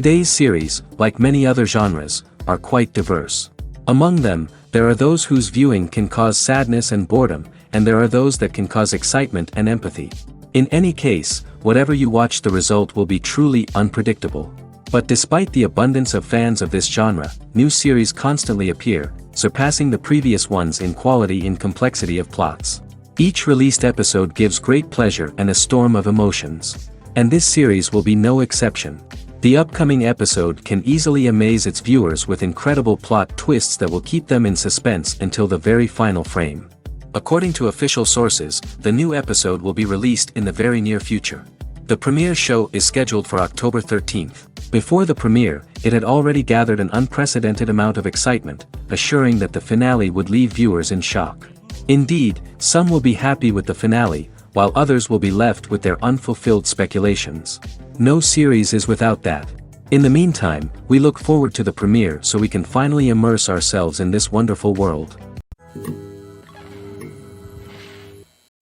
Today's series, like many other genres, are quite diverse. Among them, there are those whose viewing can cause sadness and boredom, and there are those that can cause excitement and empathy. In any case, whatever you watch, the result will be truly unpredictable. But despite the abundance of fans of this genre, new series constantly appear, surpassing the previous ones in quality and complexity of plots. Each released episode gives great pleasure and a storm of emotions. And this series will be no exception. The upcoming episode can easily amaze its viewers with incredible plot twists that will keep them in suspense until the very final frame. According to official sources, the new episode will be released in the very near future. The premiere show is scheduled for October 13th. Before the premiere, it had already gathered an unprecedented amount of excitement, assuring that the finale would leave viewers in shock. Indeed, some will be happy with the finale, while others will be left with their unfulfilled speculations. No series is without that. In the meantime, we look forward to the premiere so we can finally immerse ourselves in this wonderful world.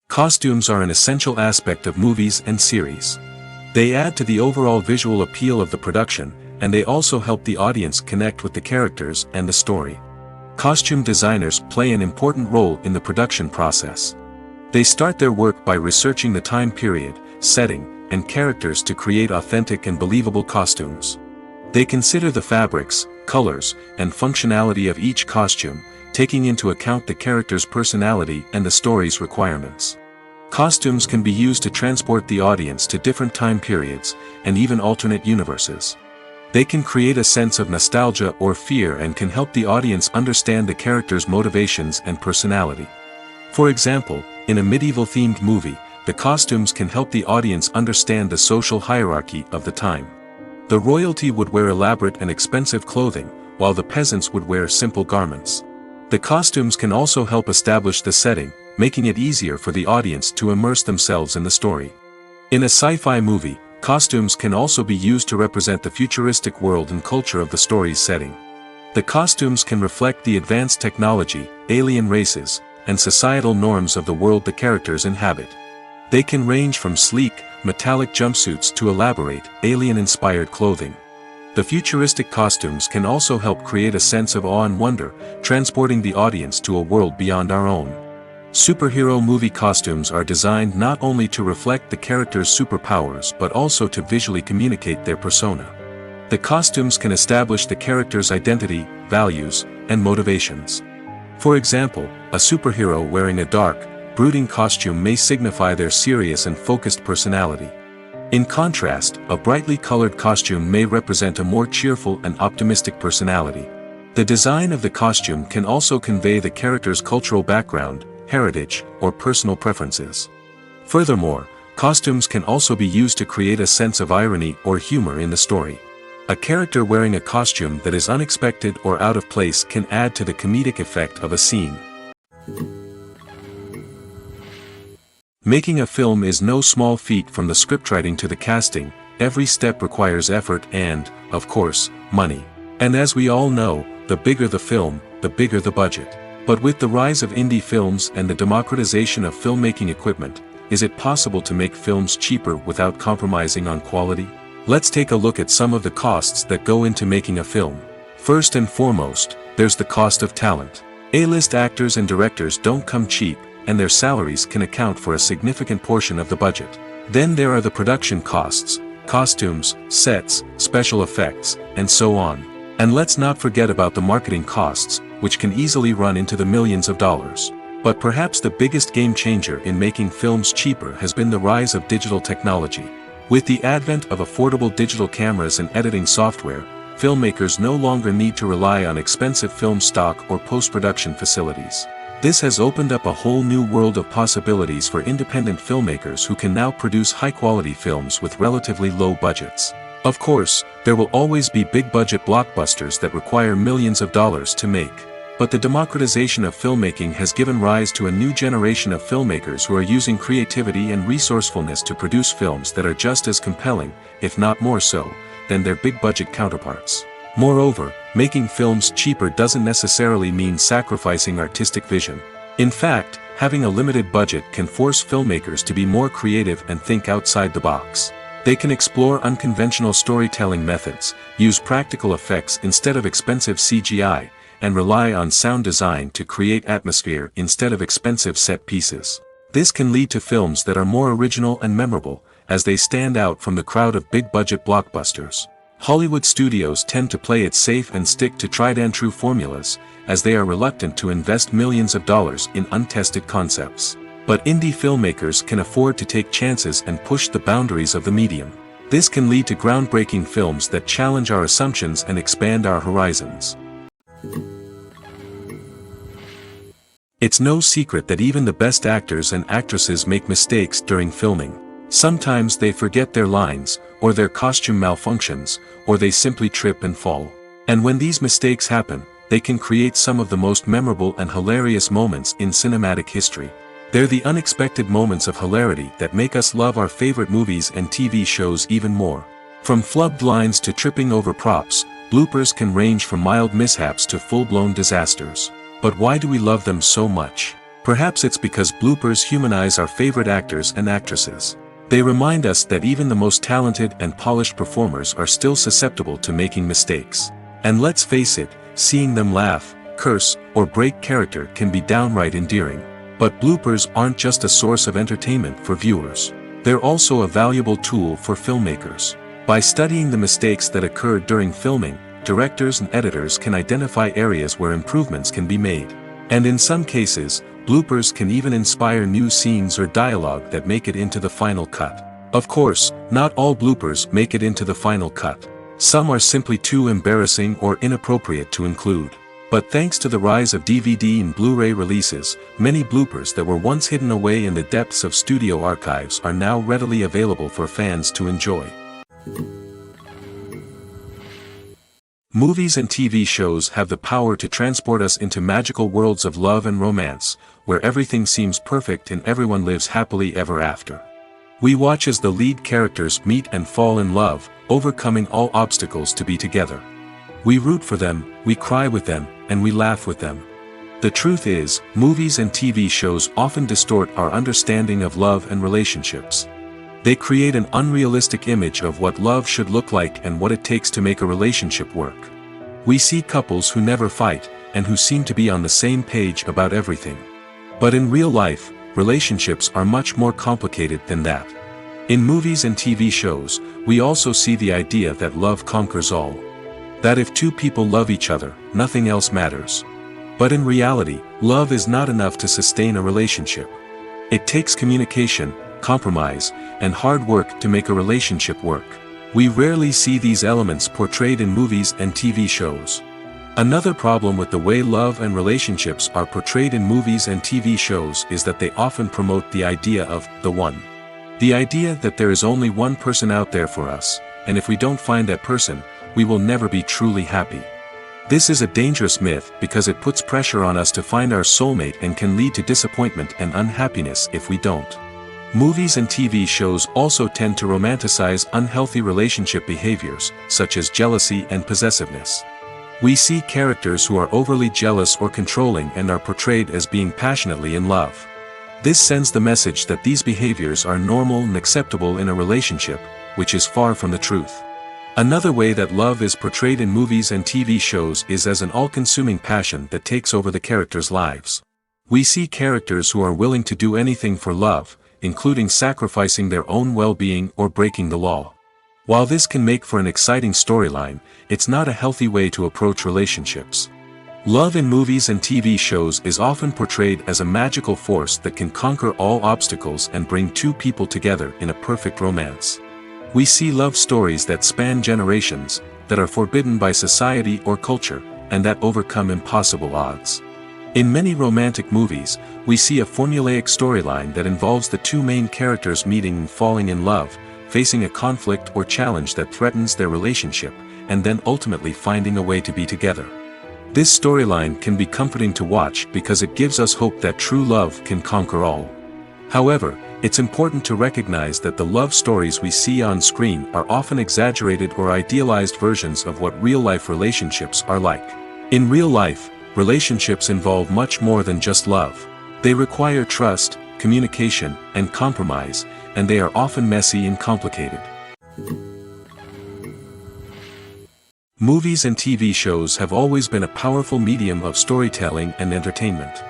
Costumes are an essential aspect of movies and series. They add to the overall visual appeal of the production, and they also help the audience connect with the characters and the story. Costume designers play an important role in the production process. They start their work by researching the time period, setting, and characters to create authentic and believable costumes. They consider the fabrics, colors, and functionality of each costume, taking into account the character's personality and the story's requirements. Costumes can be used to transport the audience to different time periods, and even alternate universes. They can create a sense of nostalgia or fear and can help the audience understand the character's motivations and personality. For example, in a medieval-themed movie, the costumes can help the audience understand the social hierarchy of the time. The royalty would wear elaborate and expensive clothing, while the peasants would wear simple garments. The costumes can also help establish the setting, making it easier for the audience to immerse themselves in the story. In a sci-fi movie, costumes can also be used to represent the futuristic world and culture of the story's setting. The costumes can reflect the advanced technology, alien races, and societal norms of the world the characters inhabit. They can range from sleek, metallic jumpsuits to elaborate, alien-inspired clothing. The futuristic costumes can also help create a sense of awe and wonder, transporting the audience to a world beyond our own. Superhero movie costumes are designed not only to reflect the character's superpowers but also to visually communicate their persona. The costumes can establish the character's identity, values, and motivations. For example, a superhero wearing a dark, brooding costume may signify their serious and focused personality. In contrast, a brightly colored costume may represent a more cheerful and optimistic personality. The design of the costume can also convey the character's cultural background, heritage, or personal preferences. Furthermore, costumes can also be used to create a sense of irony or humor in the story. A character wearing a costume that is unexpected or out of place can add to the comedic effect of a scene. Making a film is no small feat. From the scriptwriting to the casting, every step requires effort and, of course, money. And as we all know, the bigger the film, the bigger the budget. But with the rise of indie films and the democratization of filmmaking equipment, is it possible to make films cheaper without compromising on quality? Let's take a look at some of the costs that go into making a film. First and foremost, there's the cost of talent. A-list actors and directors don't come cheap, and their salaries can account for a significant portion of the budget. Then there are the production costs, costumes, sets, special effects, and so on. And let's not forget about the marketing costs, which can easily run into the millions of dollars. But perhaps the biggest game changer in making films cheaper has been the rise of digital technology. With the advent of affordable digital cameras and editing software, filmmakers no longer need to rely on expensive film stock or post-production facilities. This has opened up a whole new world of possibilities for independent filmmakers who can now produce high-quality films with relatively low budgets. Of course, there will always be big-budget blockbusters that require millions of dollars to make. But the democratization of filmmaking has given rise to a new generation of filmmakers who are using creativity and resourcefulness to produce films that are just as compelling, if not more so, than their big-budget counterparts. Moreover, making films cheaper doesn't necessarily mean sacrificing artistic vision. In fact, having a limited budget can force filmmakers to be more creative and think outside the box. They can explore unconventional storytelling methods, use practical effects instead of expensive CGI, and rely on sound design to create atmosphere instead of expensive set pieces. This can lead to films that are more original and memorable, as they stand out from the crowd of big-budget blockbusters. Hollywood studios tend to play it safe and stick to tried-and-true formulas, as they are reluctant to invest millions of dollars in untested concepts. But indie filmmakers can afford to take chances and push the boundaries of the medium. This can lead to groundbreaking films that challenge our assumptions and expand our horizons. It's no secret that even the best actors and actresses make mistakes during filming. Sometimes they forget their lines, or their costume malfunctions, or they simply trip and fall. And when these mistakes happen, they can create some of the most memorable and hilarious moments in cinematic history. They're the unexpected moments of hilarity that make us love our favorite movies and TV shows even more. From flubbed lines to tripping over props, bloopers can range from mild mishaps to full-blown disasters. But why do we love them so much? Perhaps it's because bloopers humanize our favorite actors and actresses. They remind us that even the most talented and polished performers are still susceptible to making mistakes. And let's face it, seeing them laugh, curse, or break character can be downright endearing. But bloopers aren't just a source of entertainment for viewers. They're also a valuable tool for filmmakers. By studying the mistakes that occurred during filming, directors and editors can identify areas where improvements can be made. And in some cases, bloopers can even inspire new scenes or dialogue that make it into the final cut. Of course, not all bloopers make it into the final cut. Some are simply too embarrassing or inappropriate to include. But thanks to the rise of DVD and Blu-ray releases, many bloopers that were once hidden away in the depths of studio archives are now readily available for fans to enjoy. Movies and TV shows have the power to transport us into magical worlds of love and romance, where everything seems perfect and everyone lives happily ever after. We watch as the lead characters meet and fall in love, overcoming all obstacles to be together. We root for them, we cry with them, and we laugh with them. The truth is, movies and TV shows often distort our understanding of love and relationships. They create an unrealistic image of what love should look like and what it takes to make a relationship work. We see couples who never fight, and who seem to be on the same page about everything. But in real life, relationships are much more complicated than that. In movies and TV shows, we also see the idea that love conquers all. That if two people love each other, nothing else matters. But in reality, love is not enough to sustain a relationship. It takes communication, compromise, and hard work to make a relationship work. We rarely see these elements portrayed in movies and TV shows. Another problem with the way love and relationships are portrayed in movies and TV shows is that they often promote the idea of the one. The idea that there is only one person out there for us, and if we don't find that person, we will never be truly happy. This is a dangerous myth because it puts pressure on us to find our soulmate and can lead to disappointment and unhappiness if we don't. Movies and TV shows also tend to romanticize unhealthy relationship behaviors, such as jealousy and possessiveness. We see characters who are overly jealous or controlling and are portrayed as being passionately in love. This sends the message that these behaviors are normal and acceptable in a relationship, which is far from the truth. Another way that love is portrayed in movies and TV shows is as an all-consuming passion that takes over the characters' lives. We see characters who are willing to do anything for love, including sacrificing their own well-being or breaking the law. While this can make for an exciting storyline, it's not a healthy way to approach relationships. Love in movies and TV shows is often portrayed as a magical force that can conquer all obstacles and bring two people together in a perfect romance. We see love stories that span generations, that are forbidden by society or culture, and that overcome impossible odds. In many romantic movies, we see a formulaic storyline that involves the two main characters meeting and falling in love, facing a conflict or challenge that threatens their relationship, and then ultimately finding a way to be together. This storyline can be comforting to watch because it gives us hope that true love can conquer all. However, it's important to recognize that the love stories we see on screen are often exaggerated or idealized versions of what real-life relationships are like. In real life, relationships involve much more than just love. They require trust, communication, and compromise, and they are often messy and complicated. Movies and TV shows have always been a powerful medium of storytelling and entertainment.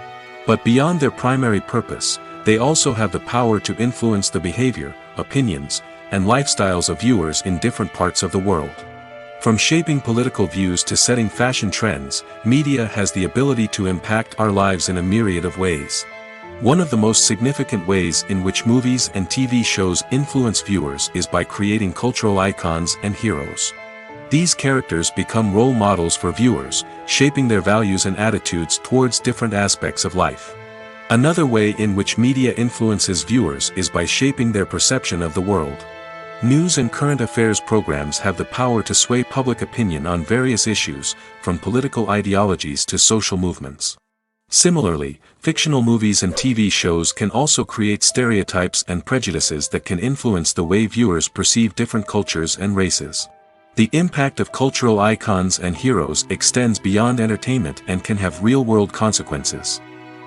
But beyond their primary purpose, they also have the power to influence the behavior, opinions, and lifestyles of viewers in different parts of the world. From shaping political views to setting fashion trends, media has the ability to impact our lives in a myriad of ways. One of the most significant ways in which movies and TV shows influence viewers is by creating cultural icons and heroes. These characters become role models for viewers, shaping their values and attitudes towards different aspects of life. Another way in which media influences viewers is by shaping their perception of the world. News and current affairs programs have the power to sway public opinion on various issues, from political ideologies to social movements. Similarly, fictional movies and TV shows can also create stereotypes and prejudices that can influence the way viewers perceive different cultures and races. The impact of cultural icons and heroes extends beyond entertainment and can have real-world consequences.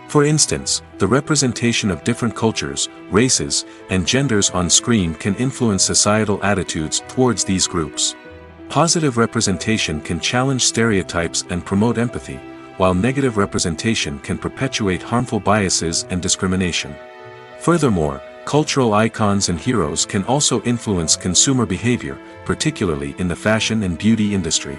For instance, the representation of different cultures, races, and genders on screen can influence societal attitudes towards these groups. Positive representation can challenge stereotypes and promote empathy, while negative representation can perpetuate harmful biases and discrimination. Furthermore, cultural icons and heroes can also influence consumer behavior, particularly in the fashion and beauty industry.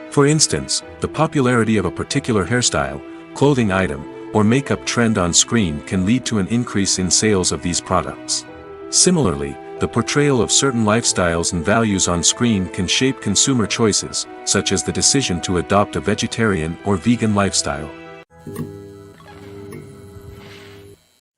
For instance, the popularity of a particular hairstyle, clothing item, or makeup trend on screen can lead to an increase in sales of these products. Similarly, the portrayal of certain lifestyles and values on screen can shape consumer choices, such as the decision to adopt a vegetarian or vegan lifestyle.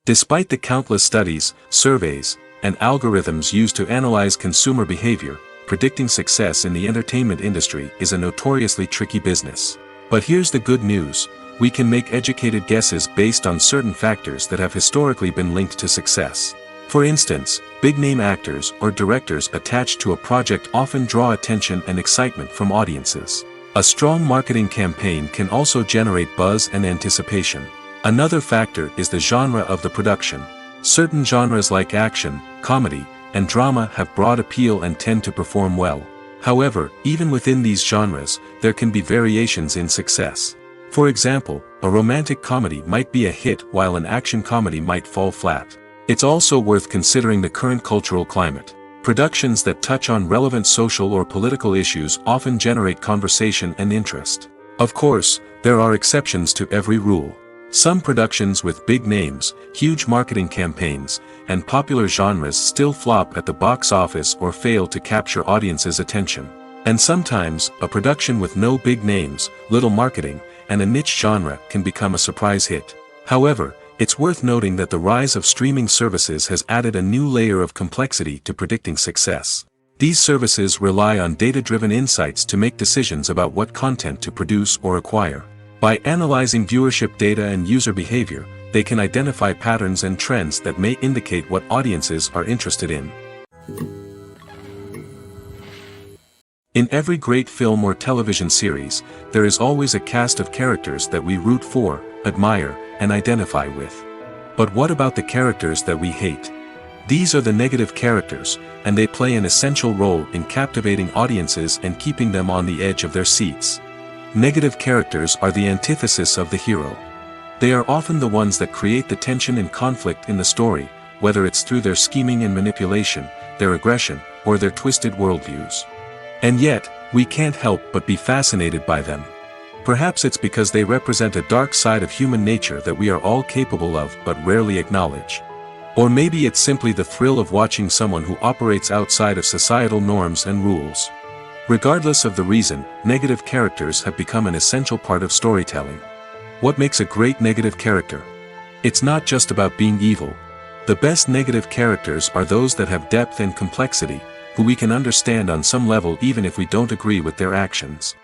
Despite the countless studies, surveys, and algorithms used to analyze consumer behavior, predicting success in the entertainment industry is a notoriously tricky business. But here's the good news: we can make educated guesses based on certain factors that have historically been linked to success. For instance, big-name actors or directors attached to a project often draw attention and excitement from audiences. A strong marketing campaign can also generate buzz and anticipation. Another factor is the genre of the production. Certain genres like action, comedy, and drama have broad appeal and tend to perform well. However, even within these genres, there can be variations in success. For example, a romantic comedy might be a hit while an action comedy might fall flat. It's also worth considering the current cultural climate. Productions that touch on relevant social or political issues often generate conversation and interest. Of course, there are exceptions to every rule. Some productions with big names, huge marketing campaigns, and popular genres still flop at the box office or fail to capture audiences' attention. And sometimes, a production with no big names, little marketing, and a niche genre can become a surprise hit. However, it's worth noting that the rise of streaming services has added a new layer of complexity to predicting success. These services rely on data-driven insights to make decisions about what content to produce or acquire. By analyzing viewership data and user behavior, they can identify patterns and trends that may indicate what audiences are interested in. In every great film or television series, there is always a cast of characters that we root for, admire, and identify with. But what about the characters that we hate? These are the negative characters, and they play an essential role in captivating audiences and keeping them on the edge of their seats. Negative characters are the antithesis of the hero. They are often the ones that create the tension and conflict in the story, whether it's through their scheming and manipulation, their aggression, or their twisted worldviews. And yet, we can't help but be fascinated by them. Perhaps it's because they represent a dark side of human nature that we are all capable of but rarely acknowledge. Or maybe it's simply the thrill of watching someone who operates outside of societal norms and rules. Regardless of the reason, negative characters have become an essential part of storytelling. What makes a great negative character? It's not just about being evil. The best negative characters are those that have depth and complexity, who we can understand on some level even if we don't agree with their actions.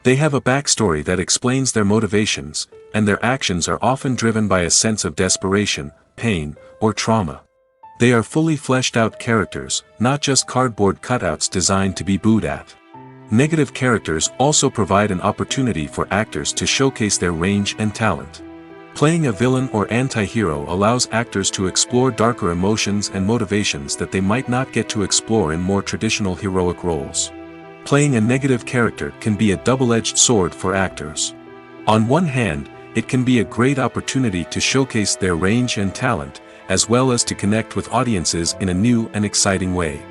They have a backstory that explains their motivations, and their actions are often driven by a sense of desperation, pain, or trauma. They are fully fleshed out characters, not just cardboard cutouts designed to be booed at. Negative characters also provide an opportunity for actors to showcase their range and talent. Playing a villain or anti-hero allows actors to explore darker emotions and motivations that they might not get to explore in more traditional heroic roles. Playing a negative character can be a double-edged sword for actors. On one hand, it can be a great opportunity to showcase their range and talent, as well as to connect with audiences in a new and exciting way.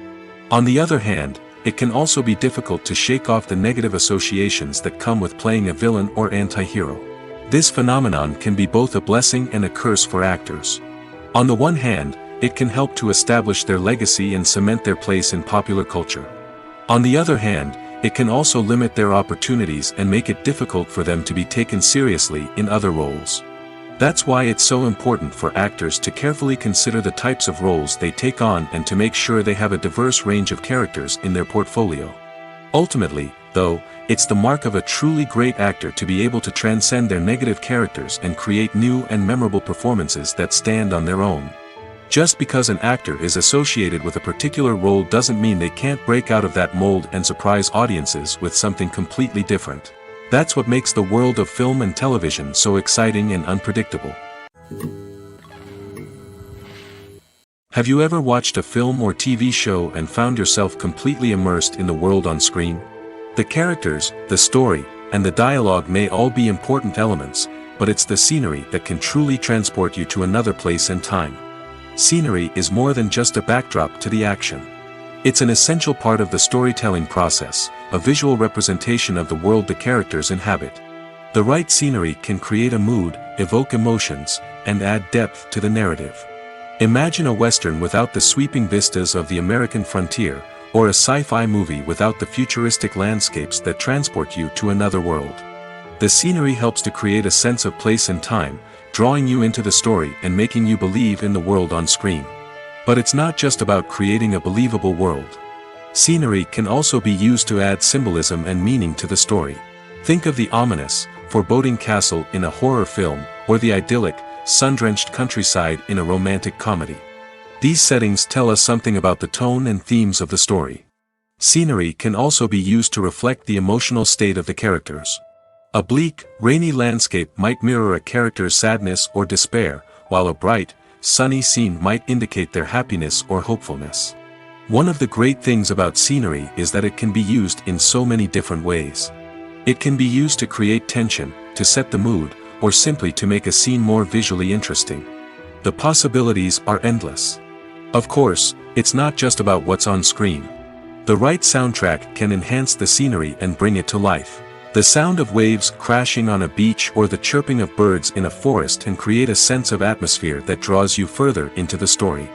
On the other hand, it can also be difficult to shake off the negative associations that come with playing a villain or anti-hero. This phenomenon can be both a blessing and a curse for actors. On the one hand, it can help to establish their legacy and cement their place in popular culture. On the other hand, it can also limit their opportunities and make it difficult for them to be taken seriously in other roles. That's why it's so important for actors to carefully consider the types of roles they take on and to make sure they have a diverse range of characters in their portfolio. Ultimately, though, it's the mark of a truly great actor to be able to transcend their negative characters and create new and memorable performances that stand on their own. Just because an actor is associated with a particular role doesn't mean they can't break out of that mold and surprise audiences with something completely different. That's what makes the world of film and television so exciting and unpredictable. Have you ever watched a film or TV show and found yourself completely immersed in the world on screen? The characters, the story, and the dialogue may all be important elements, but it's the scenery that can truly transport you to another place and time. Scenery is more than just a backdrop to the action. It's an essential part of the storytelling process, a visual representation of the world the characters inhabit. The right scenery can create a mood, evoke emotions, and add depth to the narrative. Imagine a Western without the sweeping vistas of the American frontier, or a sci-fi movie without the futuristic landscapes that transport you to another world. The scenery helps to create a sense of place and time, drawing you into the story and making you believe in the world on screen. But it's not just about creating a believable world. Scenery can also be used to add symbolism and meaning to the story. Think of the ominous, foreboding castle in a horror film, or the idyllic, sun-drenched countryside in a romantic comedy. These settings tell us something about the tone and themes of the story. Scenery can also be used to reflect the emotional state of the characters. A bleak, rainy landscape might mirror a character's sadness or despair, while a bright, sunny scene might indicate their happiness or hopefulness. One of the great things about scenery is that it can be used in so many different ways. It can be used to create tension, to set the mood, or simply to make a scene more visually interesting. The possibilities are endless. Of course, it's not just about what's on screen. The right soundtrack can enhance the scenery and bring it to life. The sound of waves crashing on a beach or the chirping of birds in a forest can create a sense of atmosphere that draws you further into the story.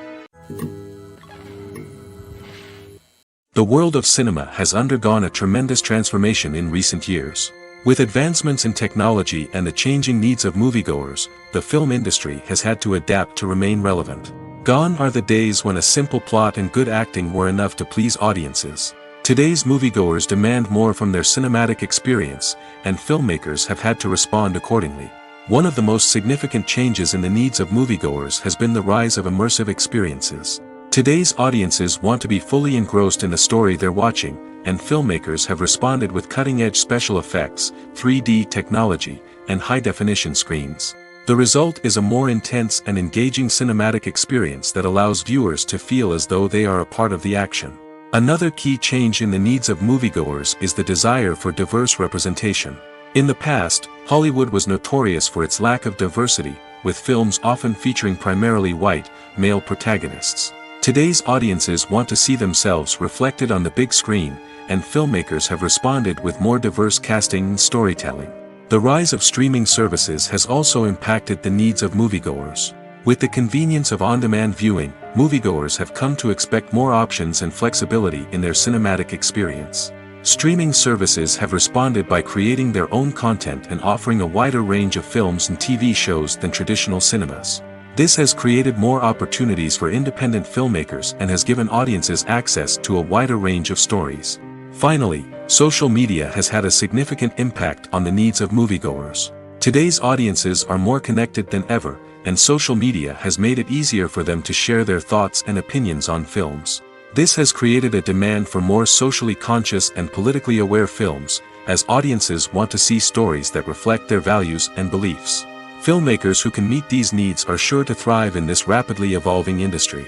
The world of cinema has undergone a tremendous transformation in recent years. With advancements in technology and the changing needs of moviegoers, the film industry has had to adapt to remain relevant. Gone are the days when a simple plot and good acting were enough to please audiences. Today's moviegoers demand more from their cinematic experience, and filmmakers have had to respond accordingly. One of the most significant changes in the needs of moviegoers has been the rise of immersive experiences. Today's audiences want to be fully engrossed in the story they're watching, and filmmakers have responded with cutting-edge special effects, 3D technology, and high-definition screens. The result is a more intense and engaging cinematic experience that allows viewers to feel as though they are a part of the action. Another key change in the needs of moviegoers is the desire for diverse representation. In the past, Hollywood was notorious for its lack of diversity, with films often featuring primarily white, male protagonists. Today's audiences want to see themselves reflected on the big screen, and filmmakers have responded with more diverse casting and storytelling. The rise of streaming services has also impacted the needs of moviegoers. With the convenience of on-demand viewing, moviegoers have come to expect more options and flexibility in their cinematic experience. Streaming services have responded by creating their own content and offering a wider range of films and TV shows than traditional cinemas. This has created more opportunities for independent filmmakers and has given audiences access to a wider range of stories. Finally, social media has had a significant impact on the needs of moviegoers. Today's audiences are more connected than ever, and social media has made it easier for them to share their thoughts and opinions on films. This has created a demand for more socially conscious and politically aware films, as audiences want to see stories that reflect their values and beliefs. Filmmakers who can meet these needs are sure to thrive in this rapidly evolving industry.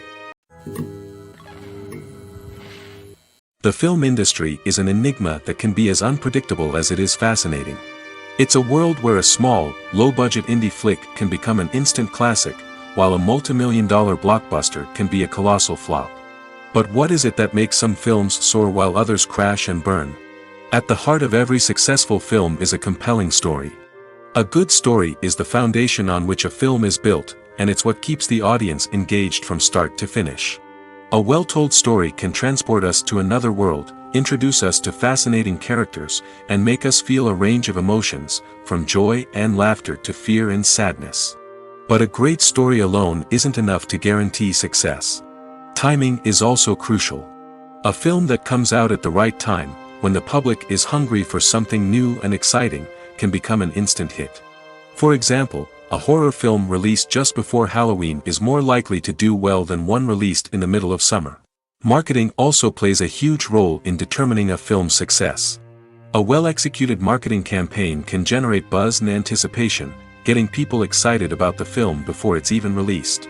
The film industry is an enigma that can be as unpredictable as it is fascinating. It's a world where a small, low-budget indie flick can become an instant classic, while a multi-million-dollar blockbuster can be a colossal flop. But what is it that makes some films soar while others crash and burn? At the heart of every successful film is a compelling story. A good story is the foundation on which a film is built, and it's what keeps the audience engaged from start to finish. A well-told story can transport us to another world, introduce us to fascinating characters, and make us feel a range of emotions, from joy and laughter to fear and sadness. But a great story alone isn't enough to guarantee success. Timing is also crucial. A film that comes out at the right time, when the public is hungry for something new and exciting, can become an instant hit. For example, a horror film released just before Halloween is more likely to do well than one released in the middle of summer. Marketing also plays a huge role in determining a film's success. A well-executed marketing campaign can generate buzz and anticipation, getting people excited about the film before it's even released.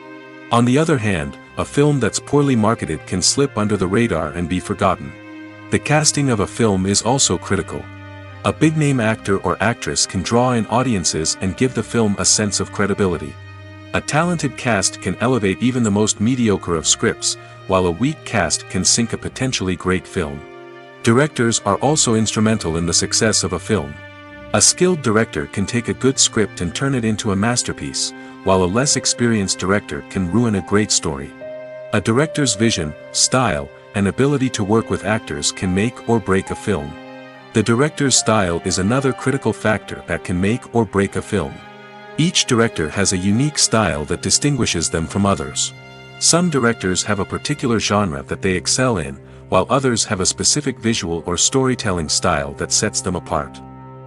On the other hand, a film that's poorly marketed can slip under the radar and be forgotten. The casting of a film is also critical. A big-name actor or actress can draw in audiences and give the film a sense of credibility. A talented cast can elevate even the most mediocre of scripts, while a weak cast can sink a potentially great film. Directors are also instrumental in the success of a film. A skilled director can take a good script and turn it into a masterpiece, while a less experienced director can ruin a great story. A director's vision, style, and ability to work with actors can make or break a film. The director's style is another critical factor that can make or break a film. Each director has a unique style that distinguishes them from others. Some directors have a particular genre that they excel in, while others have a specific visual or storytelling style that sets them apart.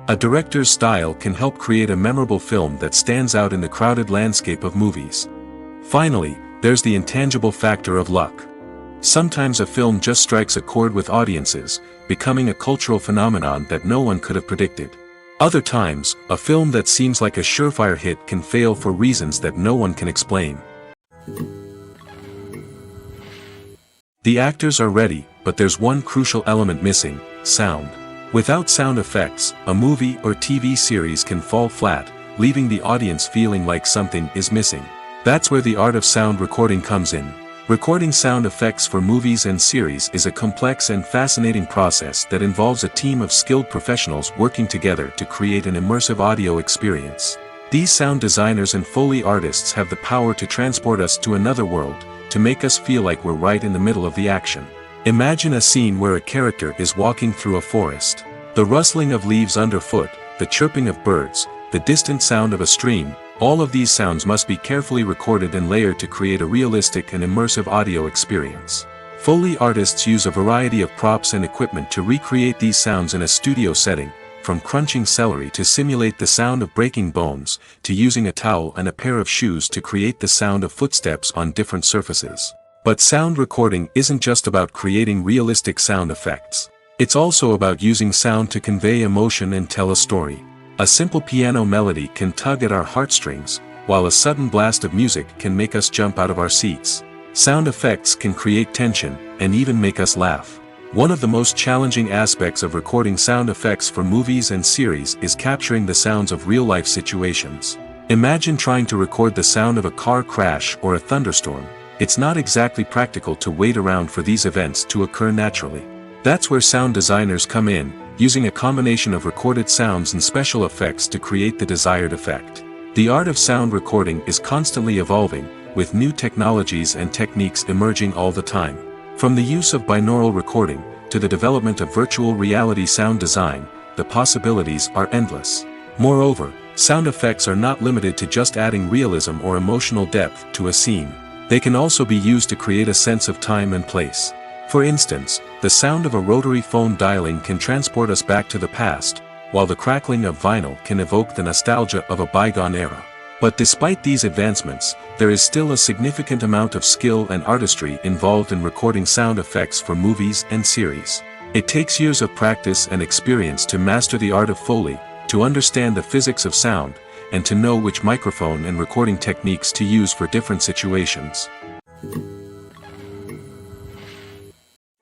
A director's style can help create a memorable film that stands out in the crowded landscape of movies. Finally, there's the intangible factor of luck. Sometimes a film just strikes a chord with audiences, becoming a cultural phenomenon that no one could have predicted. Other times, a film that seems like a surefire hit can fail for reasons that no one can explain. The actors are ready, but there's one crucial element missing: sound. Without sound effects, a movie or TV series can fall flat, leaving the audience feeling like something is missing. That's where the art of sound recording comes in. Recording sound effects for movies and series is a complex and fascinating process that involves a team of skilled professionals working together to create an immersive audio experience. These sound designers and Foley artists have the power to transport us to another world, to make us feel like we're right in the middle of the action. Imagine a scene where a character is walking through a forest. The rustling of leaves underfoot, the chirping of birds, the distant sound of a stream, all of these sounds must be carefully recorded and layered to create a realistic and immersive audio experience. Foley artists use a variety of props and equipment to recreate these sounds in a studio setting, from crunching celery to simulate the sound of breaking bones, to using a towel and a pair of shoes to create the sound of footsteps on different surfaces. But sound recording isn't just about creating realistic sound effects. It's also about using sound to convey emotion and tell a story. A simple piano melody can tug at our heartstrings, while a sudden blast of music can make us jump out of our seats. Sound effects can create tension, and even make us laugh. One of the most challenging aspects of recording sound effects for movies and series is capturing the sounds of real-life situations. Imagine trying to record the sound of a car crash or a thunderstorm. it's not exactly practical to wait around for these events to occur naturally. That's where sound designers come in, using a combination of recorded sounds and special effects to create the desired effect. The art of sound recording is constantly evolving, with new technologies and techniques emerging all the time. From the use of binaural recording, to the development of virtual reality sound design, the possibilities are endless. Moreover, sound effects are not limited to just adding realism or emotional depth to a scene. They can also be used to create a sense of time and place. For instance, the sound of a rotary phone dialing can transport us back to the past, while the crackling of vinyl can evoke the nostalgia of a bygone era. But despite these advancements, there is still a significant amount of skill and artistry involved in recording sound effects for movies and series. It takes years of practice and experience to master the art of Foley, to understand the physics of sound, and to know which microphone and recording techniques to use for different situations.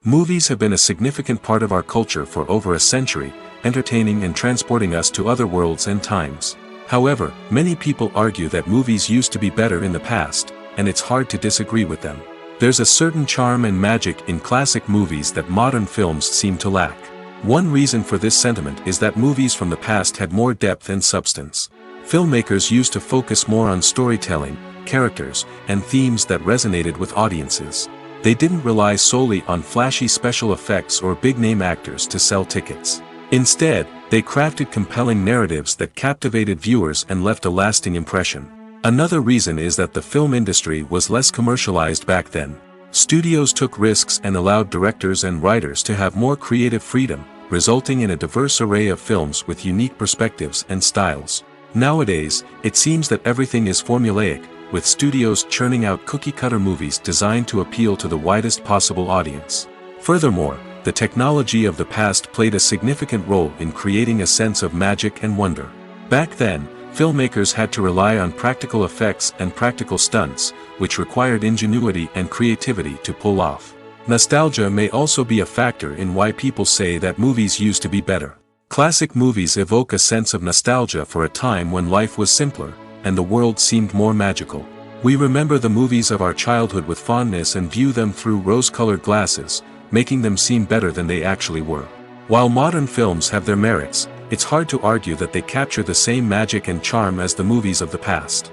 Movies have been a significant part of our culture for over a century, entertaining and transporting us to other worlds and times. However, many people argue that movies used to be better in the past, and it's hard to disagree with them. There's a certain charm and magic in classic movies that modern films seem to lack. One reason for this sentiment is that movies from the past had more depth and substance. Filmmakers used to focus more on storytelling, characters, and themes that resonated with audiences. They didn't rely solely on flashy special effects or big-name actors to sell tickets. Instead, they crafted compelling narratives that captivated viewers and left a lasting impression. Another reason is that the film industry was less commercialized back then. Studios took risks and allowed directors and writers to have more creative freedom, resulting in a diverse array of films with unique perspectives and styles. Nowadays, it seems that everything is formulaic, with studios churning out cookie-cutter movies designed to appeal to the widest possible audience. Furthermore, the technology of the past played a significant role in creating a sense of magic and wonder. Back then, filmmakers had to rely on practical effects and practical stunts, which required ingenuity and creativity to pull off. Nostalgia may also be a factor in why people say that movies used to be better. Classic movies evoke a sense of nostalgia for a time when life was simpler, and the world seemed more magical. We remember the movies of our childhood with fondness and view them through rose-colored glasses, making them seem better than they actually were. While modern films have their merits, it's hard to argue that they capture the same magic and charm as the movies of the past.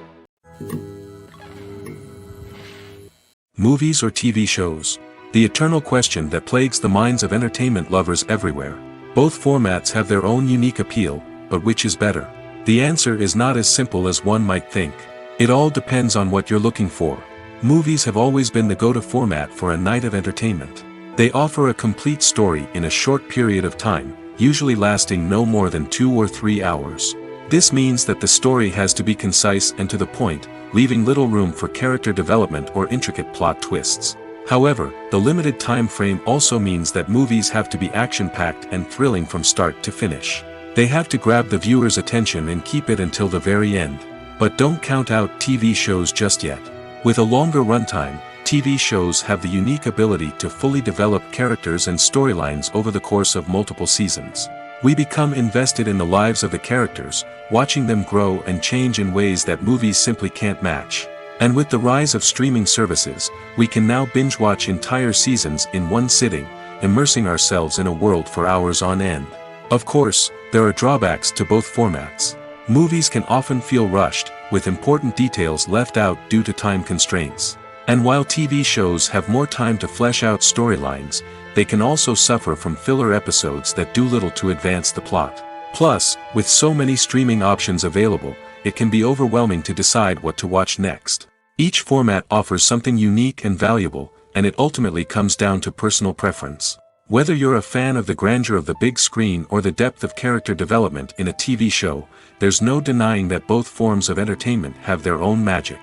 Movies or TV shows? The eternal question that plagues the minds of entertainment lovers everywhere. Both formats have their own unique appeal, but which is better? The answer is not as simple as one might think. It all depends on what you're looking for. Movies have always been the go-to format for a night of entertainment. They offer a complete story in a short period of time, usually lasting no more than 2 or 3 hours. This means that the story has to be concise and to the point, leaving little room for character development or intricate plot twists. However, the limited time frame also means that movies have to be action-packed and thrilling from start to finish. They have to grab the viewer's attention and keep it until the very end. But don't count out TV shows just yet. With a longer runtime, TV shows have the unique ability to fully develop characters and storylines over the course of multiple seasons. We become invested in the lives of the characters, watching them grow and change in ways that movies simply can't match. And with the rise of streaming services, we can now binge-watch entire seasons in one sitting, immersing ourselves in a world for hours on end. Of course, there are drawbacks to both formats. Movies can often feel rushed, with important details left out due to time constraints. And while TV shows have more time to flesh out storylines, they can also suffer from filler episodes that do little to advance the plot. Plus, with so many streaming options available, it can be overwhelming to decide what to watch next. Each format offers something unique and valuable, and it ultimately comes down to personal preference. Whether you're a fan of the grandeur of the big screen or the depth of character development in a TV show, there's no denying that both forms of entertainment have their own magic.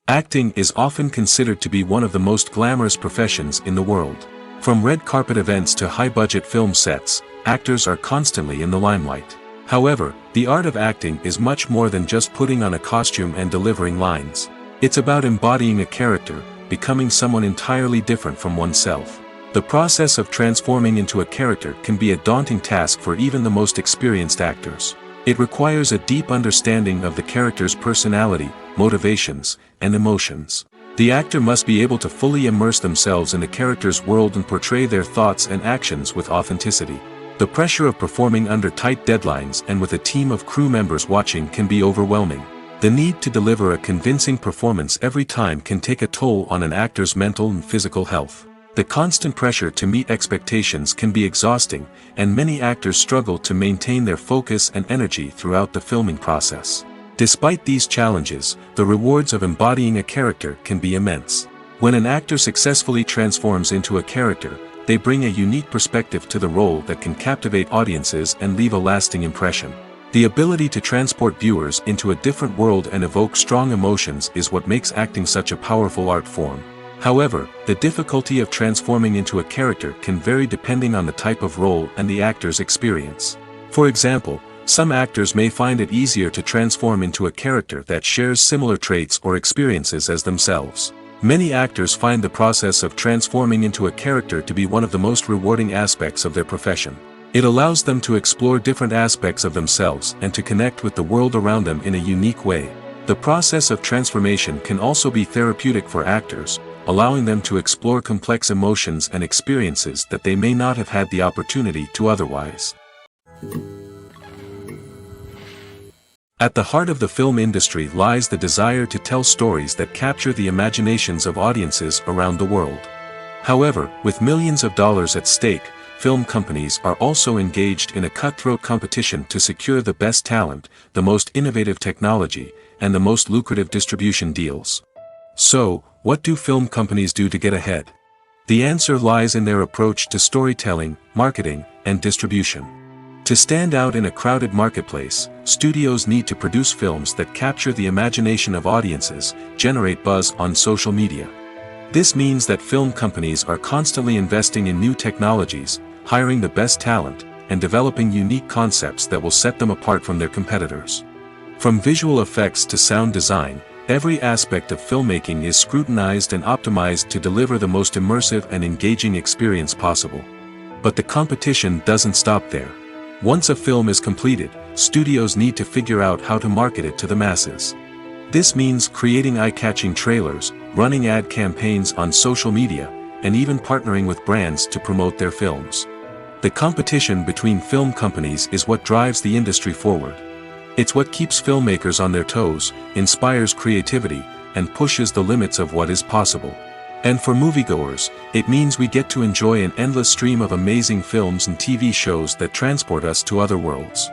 Acting is often considered to be one of the most glamorous professions in the world. From red carpet events to high-budget film sets, actors are constantly in the limelight. However, the art of acting is much more than just putting on a costume and delivering lines. It's about embodying a character, becoming someone entirely different from oneself. The process of transforming into a character can be a daunting task for even the most experienced actors. It requires a deep understanding of the character's personality, motivations, and emotions. The actor must be able to fully immerse themselves in the character's world and portray their thoughts and actions with authenticity. The pressure of performing under tight deadlines and with a team of crew members watching can be overwhelming. The need to deliver a convincing performance every time can take a toll on an actor's mental and physical health. The constant pressure to meet expectations can be exhausting, and many actors struggle to maintain their focus and energy throughout the filming process. Despite these challenges, the rewards of embodying a character can be immense. When an actor successfully transforms into a character, they bring a unique perspective to the role that can captivate audiences and leave a lasting impression. The ability to transport viewers into a different world and evoke strong emotions is what makes acting such a powerful art form. However, the difficulty of transforming into a character can vary depending on the type of role and the actor's experience. For example, some actors may find it easier to transform into a character that shares similar traits or experiences as themselves. Many actors find the process of transforming into a character to be one of the most rewarding aspects of their profession. It allows them to explore different aspects of themselves and to connect with the world around them in a unique way. The process of transformation can also be therapeutic for actors, allowing them to explore complex emotions and experiences that they may not have had the opportunity to otherwise. At the heart of the film industry lies the desire to tell stories that capture the imaginations of audiences around the world. However, with millions of dollars at stake, film companies are also engaged in a cutthroat competition to secure the best talent, the most innovative technology, and the most lucrative distribution deals. So, what do film companies do to get ahead? The answer lies in their approach to storytelling, marketing, and distribution. To stand out in a crowded marketplace, studios need to produce films that capture the imagination of audiences, generate buzz on social media. This means that film companies are constantly investing in new technologies, hiring the best talent, and developing unique concepts that will set them apart from their competitors. From visual effects to sound design, every aspect of filmmaking is scrutinized and optimized to deliver the most immersive and engaging experience possible. But the competition doesn't stop there. Once a film is completed, studios need to figure out how to market it to the masses. This means creating eye-catching trailers, running ad campaigns on social media, and even partnering with brands to promote their films. The competition between film companies is what drives the industry forward. It's what keeps filmmakers on their toes, inspires creativity, and pushes the limits of what is possible. And for moviegoers, it means we get to enjoy an endless stream of amazing films and TV shows that transport us to other worlds.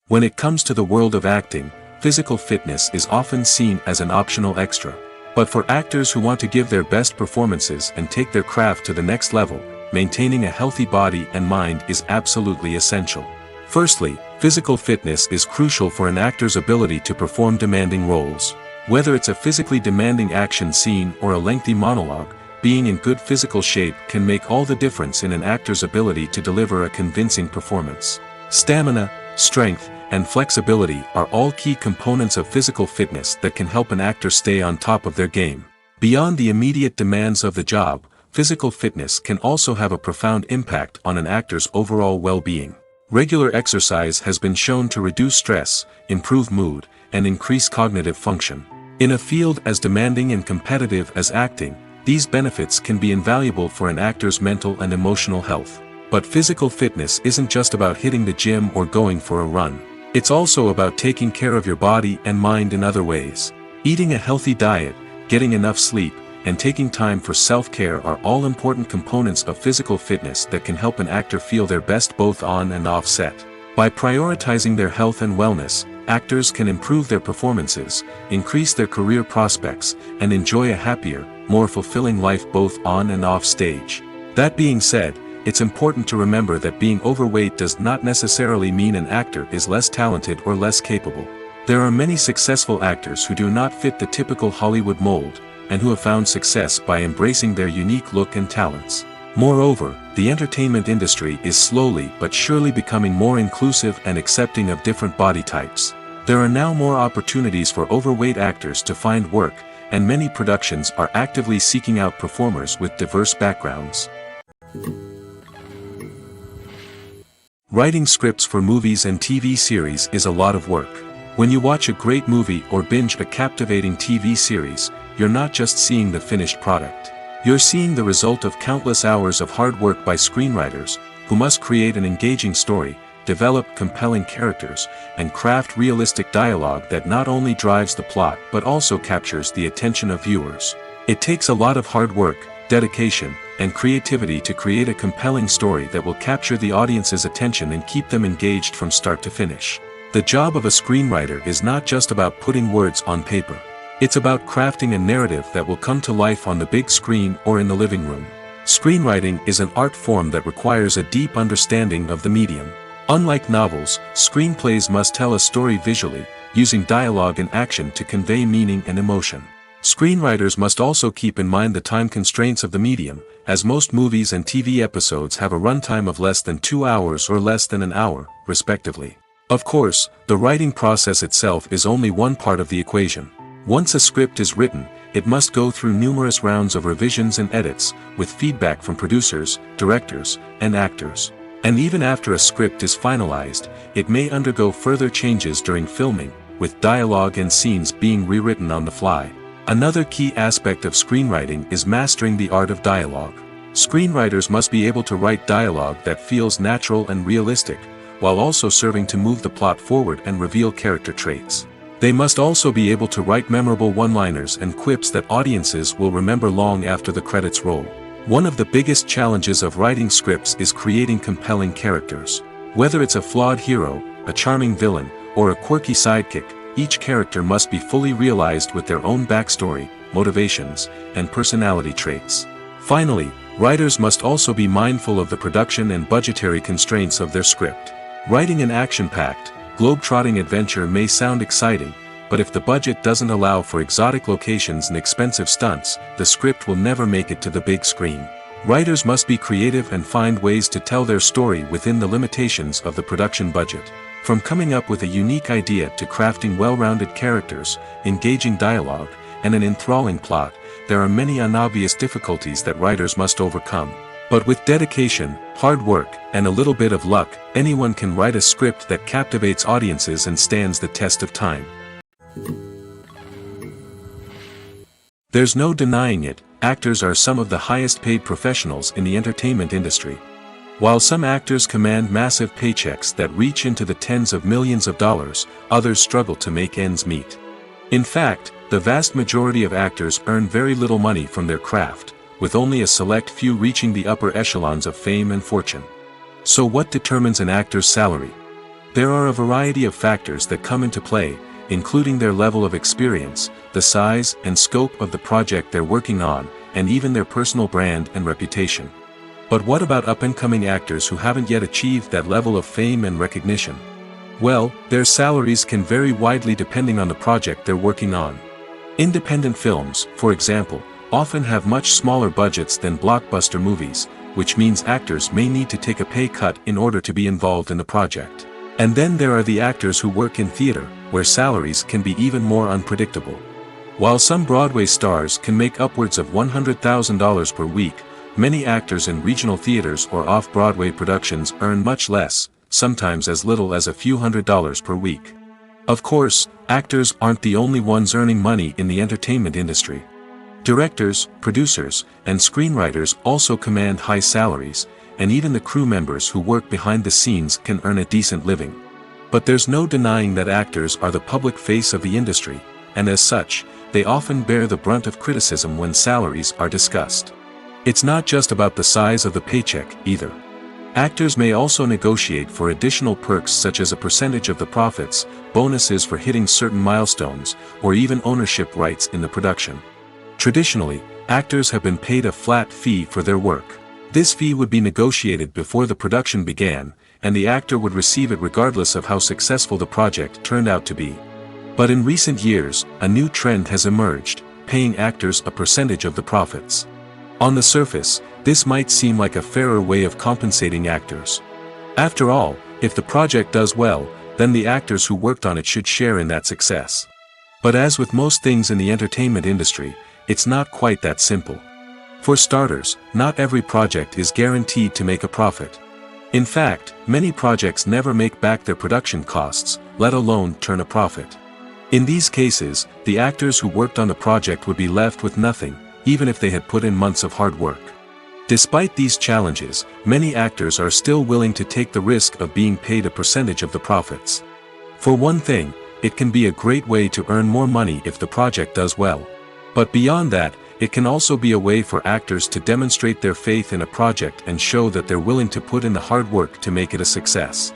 When it comes to the world of acting, physical fitness is often seen as an optional extra. But for actors who want to give their best performances and take their craft to the next level, maintaining a healthy body and mind is absolutely essential. Firstly, physical fitness is crucial for an actor's ability to perform demanding roles. Whether it's a physically demanding action scene or a lengthy monologue, being in good physical shape can make all the difference in an actor's ability to deliver a convincing performance. Stamina, strength, and flexibility are all key components of physical fitness that can help an actor stay on top of their game. Beyond the immediate demands of the job, physical fitness can also have a profound impact on an actor's overall well-being. Regular exercise has been shown to reduce stress, improve mood, and increase cognitive function. In a field as demanding and competitive as acting, these benefits can be invaluable for an actor's mental and emotional health. But physical fitness isn't just about hitting the gym or going for a run. It's also about taking care of your body and mind in other ways. Eating a healthy diet, getting enough sleep, and taking time for self-care are all important components of physical fitness that can help an actor feel their best both on and off set. By prioritizing their health and wellness, actors can improve their performances, increase their career prospects, and enjoy a happier, more fulfilling life both on and off stage. That being said, it's important to remember that being overweight does not necessarily mean an actor is less talented or less capable. There are many successful actors who do not fit the typical Hollywood mold, and who have found success by embracing their unique look and talents. Moreover, the entertainment industry is slowly but surely becoming more inclusive and accepting of different body types. There are now more opportunities for overweight actors to find work, and many productions are actively seeking out performers with diverse backgrounds. Writing scripts for movies and TV series is a lot of work. When you watch a great movie or binge a captivating TV series, you're not just seeing the finished product. You're seeing the result of countless hours of hard work by screenwriters, who must create an engaging story, develop compelling characters, and craft realistic dialogue that not only drives the plot but also captures the attention of viewers. It takes a lot of hard work, dedication, and creativity to create a compelling story that will capture the audience's attention and keep them engaged from start to finish. The job of a screenwriter is not just about putting words on paper. It's about crafting a narrative that will come to life on the big screen or in the living room. Screenwriting is an art form that requires a deep understanding of the medium. Unlike novels, screenplays must tell a story visually, using dialogue and action to convey meaning and emotion. Screenwriters must also keep in mind the time constraints of the medium, as most movies and TV episodes have a runtime of less than 2 hours or less than an hour, respectively. Of course, the writing process itself is only one part of the equation. Once a script is written, it must go through numerous rounds of revisions and edits, with feedback from producers, directors, and actors. And even after a script is finalized, it may undergo further changes during filming, with dialogue and scenes being rewritten on the fly. Another key aspect of screenwriting is mastering the art of dialogue. Screenwriters must be able to write dialogue that feels natural and realistic, while also serving to move the plot forward and reveal character traits. They must also be able to write memorable one-liners and quips that audiences will remember long after the credits roll. One of the biggest challenges of writing scripts is creating compelling characters. Whether it's a flawed hero, a charming villain, or a quirky sidekick, each character must be fully realized with their own backstory, motivations, and personality traits. Finally, writers must also be mindful of the production and budgetary constraints of their script. Writing an action-packed, globe-trotting adventure may sound exciting, but if the budget doesn't allow for exotic locations and expensive stunts, the script will never make it to the big screen. Writers must be creative and find ways to tell their story within the limitations of the production budget. From coming up with a unique idea to crafting well-rounded characters, engaging dialogue, and an enthralling plot, there are many unobvious difficulties that writers must overcome. But with dedication, hard work, and a little bit of luck, anyone can write a script that captivates audiences and stands the test of time. There's no denying it, actors are some of the highest-paid professionals in the entertainment industry. While some actors command massive paychecks that reach into the tens of millions of dollars, others struggle to make ends meet. In fact, the vast majority of actors earn very little money from their craft, with only a select few reaching the upper echelons of fame and fortune. So what determines an actor's salary? There are a variety of factors that come into play, including their level of experience, the size and scope of the project they're working on, and even their personal brand and reputation. But what about up-and-coming actors who haven't yet achieved that level of fame and recognition? Well, their salaries can vary widely depending on the project they're working on. Independent films, for example, often have much smaller budgets than blockbuster movies, which means actors may need to take a pay cut in order to be involved in the project. And then there are the actors who work in theater, where salaries can be even more unpredictable. While some Broadway stars can make upwards of $100,000 per week, many actors in regional theaters or off-Broadway productions earn much less, sometimes as little as a few $100s per week. Of course, actors aren't the only ones earning money in the entertainment industry. Directors, producers, and screenwriters also command high salaries, and even the crew members who work behind the scenes can earn a decent living. But there's no denying that actors are the public face of the industry, and as such, they often bear the brunt of criticism when salaries are discussed. It's not just about the size of the paycheck, either. Actors may also negotiate for additional perks such as a percentage of the profits, bonuses for hitting certain milestones, or even ownership rights in the production. Traditionally, actors have been paid a flat fee for their work. This fee would be negotiated before the production began, and the actor would receive it regardless of how successful the project turned out to be. But in recent years, a new trend has emerged, paying actors a percentage of the profits. On the surface, this might seem like a fairer way of compensating actors. After all, if the project does well, then the actors who worked on it should share in that success. But as with most things in the entertainment industry, it's not quite that simple. For starters, not every project is guaranteed to make a profit. In fact, many projects never make back their production costs, let alone turn a profit. In these cases, the actors who worked on the project would be left with nothing, even if they had put in months of hard work. Despite these challenges, many actors are still willing to take the risk of being paid a percentage of the profits. For one thing, it can be a great way to earn more money if the project does well. But beyond that, it can also be a way for actors to demonstrate their faith in a project and show that they're willing to put in the hard work to make it a success.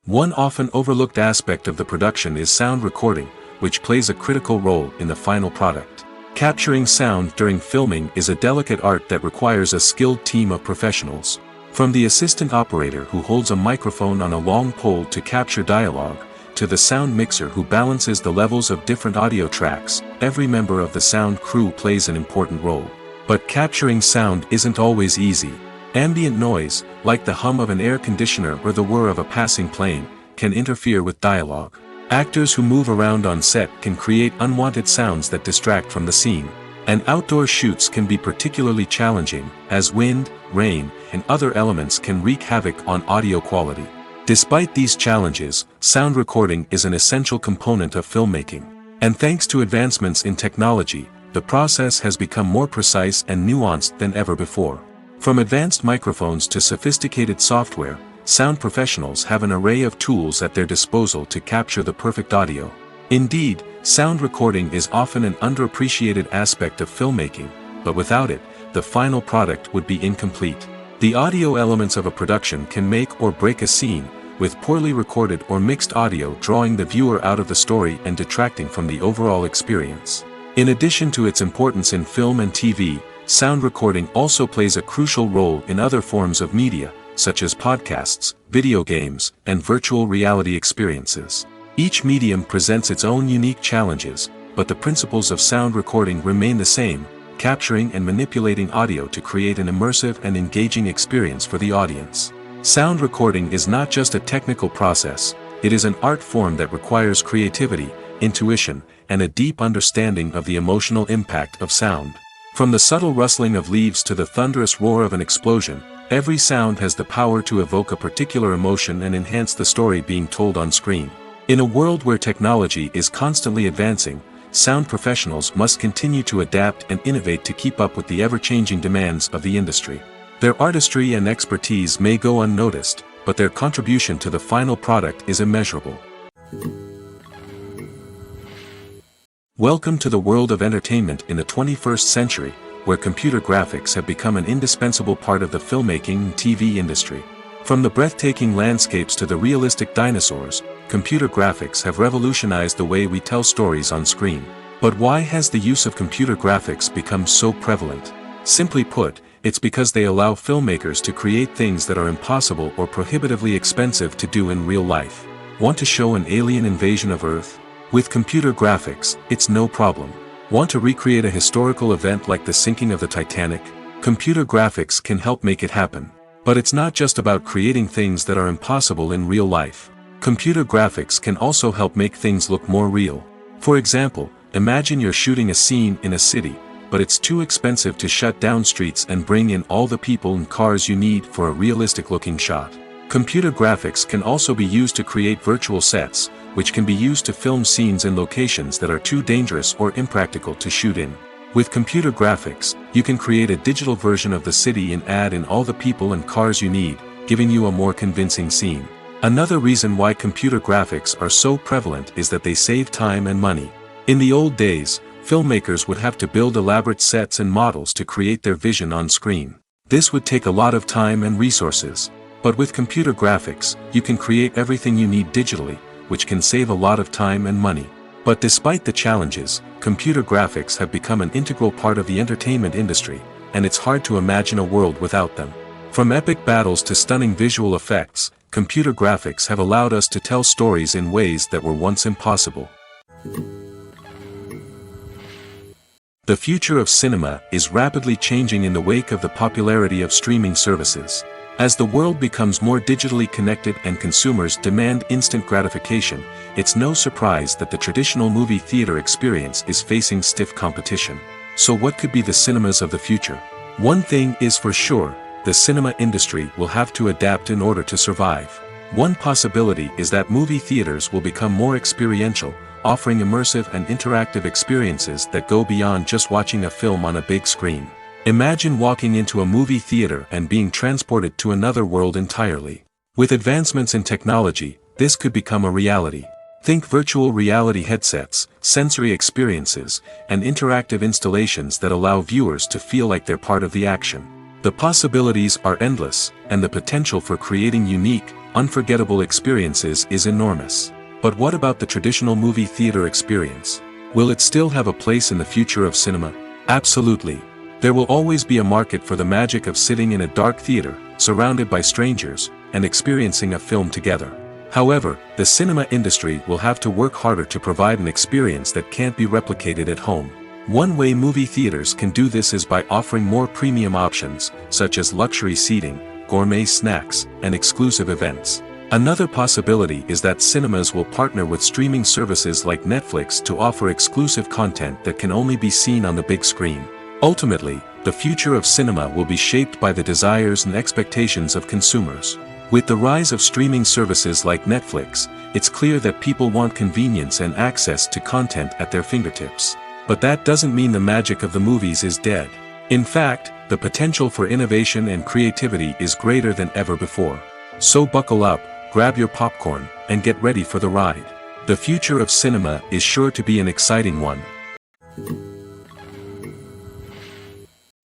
One often overlooked aspect of the production is sound recording, which plays a critical role in the final product. Capturing sound during filming is a delicate art that requires a skilled team of professionals. From the assistant operator who holds a microphone on a long pole to capture dialogue, to the sound mixer who balances the levels of different audio tracks, every member of the sound crew plays an important role. But capturing sound isn't always easy. Ambient noise, like the hum of an air conditioner or the whir of a passing plane, can interfere with dialogue. Actors who move around on set can create unwanted sounds that distract from the scene. And outdoor shoots can be particularly challenging, as wind, rain, and other elements can wreak havoc on audio quality. Despite these challenges, sound recording is an essential component of filmmaking. And thanks to advancements in technology, the process has become more precise and nuanced than ever before. From advanced microphones to sophisticated software, sound professionals have an array of tools at their disposal to capture the perfect audio. Indeed, sound recording is often an underappreciated aspect of filmmaking, but without it, the final product would be incomplete. The audio elements of a production can make or break a scene, with poorly recorded or mixed audio drawing the viewer out of the story and detracting from the overall experience. In addition to its importance in film and TV, sound recording also plays a crucial role in other forms of media, such as podcasts, video games, and virtual reality experiences. Each medium presents its own unique challenges, but the principles of sound recording remain the same, capturing and manipulating audio to create an immersive and engaging experience for the audience. Sound recording is not just a technical process, it is an art form that requires creativity, intuition, and a deep understanding of the emotional impact of sound. From the subtle rustling of leaves to the thunderous roar of an explosion, every sound has the power to evoke a particular emotion and enhance the story being told on screen. In a world where technology is constantly advancing, sound professionals must continue to adapt and innovate to keep up with the ever-changing demands of the industry. Their artistry and expertise may go unnoticed, but their contribution to the final product is immeasurable. Welcome to the world of entertainment in the 21st century, where computer graphics have become an indispensable part of the filmmaking and TV industry. From the breathtaking landscapes to the realistic dinosaurs, computer graphics have revolutionized the way we tell stories on screen. But why has the use of computer graphics become so prevalent? Simply put, it's because they allow filmmakers to create things that are impossible or prohibitively expensive to do in real life. Want to show an alien invasion of Earth? With computer graphics, it's no problem. Want to recreate a historical event like the sinking of the Titanic? Computer graphics can help make it happen. But it's not just about creating things that are impossible in real life. Computer graphics can also help make things look more real. For example, imagine you're shooting a scene in a city, but it's too expensive to shut down streets and bring in all the people and cars you need for a realistic-looking shot. Computer graphics can also be used to create virtual sets, which can be used to film scenes in locations that are too dangerous or impractical to shoot in. With computer graphics, you can create a digital version of the city and add in all the people and cars you need, giving you a more convincing scene. Another reason why computer graphics are so prevalent is that they save time and money. In the old days, filmmakers would have to build elaborate sets and models to create their vision on screen. This would take a lot of time and resources. But with computer graphics, you can create everything you need digitally, which can save a lot of time and money. But despite the challenges, computer graphics have become an integral part of the entertainment industry, and it's hard to imagine a world without them. From epic battles to stunning visual effects, computer graphics have allowed us to tell stories in ways that were once impossible. The future of cinema is rapidly changing in the wake of the popularity of streaming services. As the world becomes more digitally connected and consumers demand instant gratification, it's no surprise that the traditional movie theater experience is facing stiff competition. So what could be the cinemas of the future? One thing is for sure, the cinema industry will have to adapt in order to survive. One possibility is that movie theaters will become more experiential, offering immersive and interactive experiences that go beyond just watching a film on a big screen. Imagine walking into a movie theater and being transported to another world entirely. With advancements in technology, this could become a reality. Think virtual reality headsets, sensory experiences, and interactive installations that allow viewers to feel like they're part of the action. The possibilities are endless, and the potential for creating unique, unforgettable experiences is enormous. But what about the traditional movie theater experience? Will it still have a place in the future of cinema? Absolutely. There will always be a market for the magic of sitting in a dark theater, surrounded by strangers, and experiencing a film together. However, the cinema industry will have to work harder to provide an experience that can't be replicated at home. One way movie theaters can do this is by offering more premium options, such as luxury seating, gourmet snacks, and exclusive events. Another possibility is that cinemas will partner with streaming services like Netflix to offer exclusive content that can only be seen on the big screen. Ultimately, the future of cinema will be shaped by the desires and expectations of consumers. With the rise of streaming services like Netflix, it's clear that people want convenience and access to content at their fingertips. But that doesn't mean the magic of the movies is dead. In fact, the potential for innovation and creativity is greater than ever before. So buckle up, grab your popcorn, and get ready for the ride. The future of cinema is sure to be an exciting one.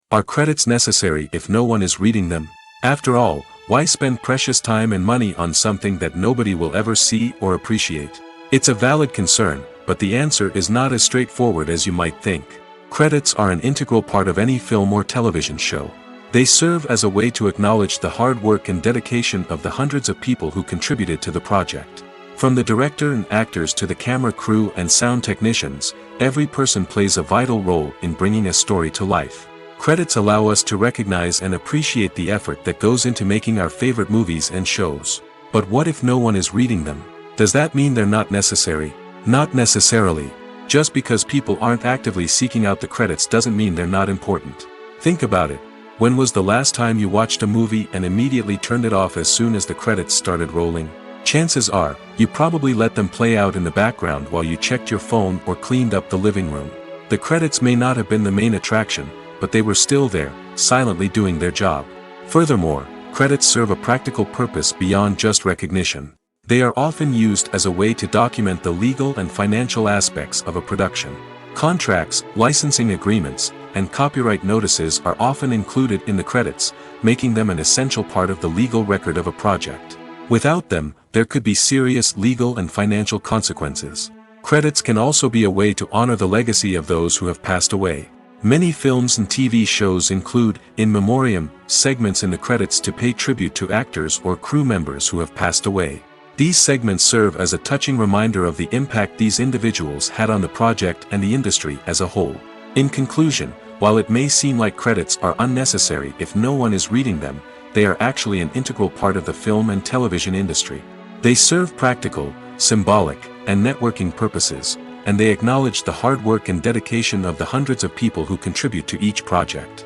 Are credits necessary if no one is reading them? After all, why spend precious time and money on something that nobody will ever see or appreciate? It's a valid concern, but the answer is not as straightforward as you might think. Credits are an integral part of any film or television show. They serve as a way to acknowledge the hard work and dedication of the hundreds of people who contributed to the project. From the director and actors to the camera crew and sound technicians, every person plays a vital role in bringing a story to life. Credits allow us to recognize and appreciate the effort that goes into making our favorite movies and shows. But what if no one is reading them? Does that mean they're not necessary? Not necessarily. Just because people aren't actively seeking out the credits doesn't mean they're not important. Think about it. When was the last time you watched a movie and immediately turned it off as soon as the credits started rolling? Chances are, you probably let them play out in the background while you checked your phone or cleaned up the living room. The credits may not have been the main attraction, but they were still there, silently doing their job. Furthermore, credits serve a practical purpose beyond just recognition. They are often used as a way to document the legal and financial aspects of a production. Contracts, licensing agreements, and copyright notices are often included in the credits, making them an essential part of the legal record of a project. Without them, there could be serious legal and financial consequences. Credits can also be a way to honor the legacy of those who have passed away. Many films and TV shows include, in memoriam, segments in the credits to pay tribute to actors or crew members who have passed away. These segments serve as a touching reminder of the impact these individuals had on the project and the industry as a whole. In conclusion, while it may seem like credits are unnecessary if no one is reading them, they are actually an integral part of the film and television industry. They serve practical, symbolic, and networking purposes, and they acknowledge the hard work and dedication of the hundreds of people who contribute to each project.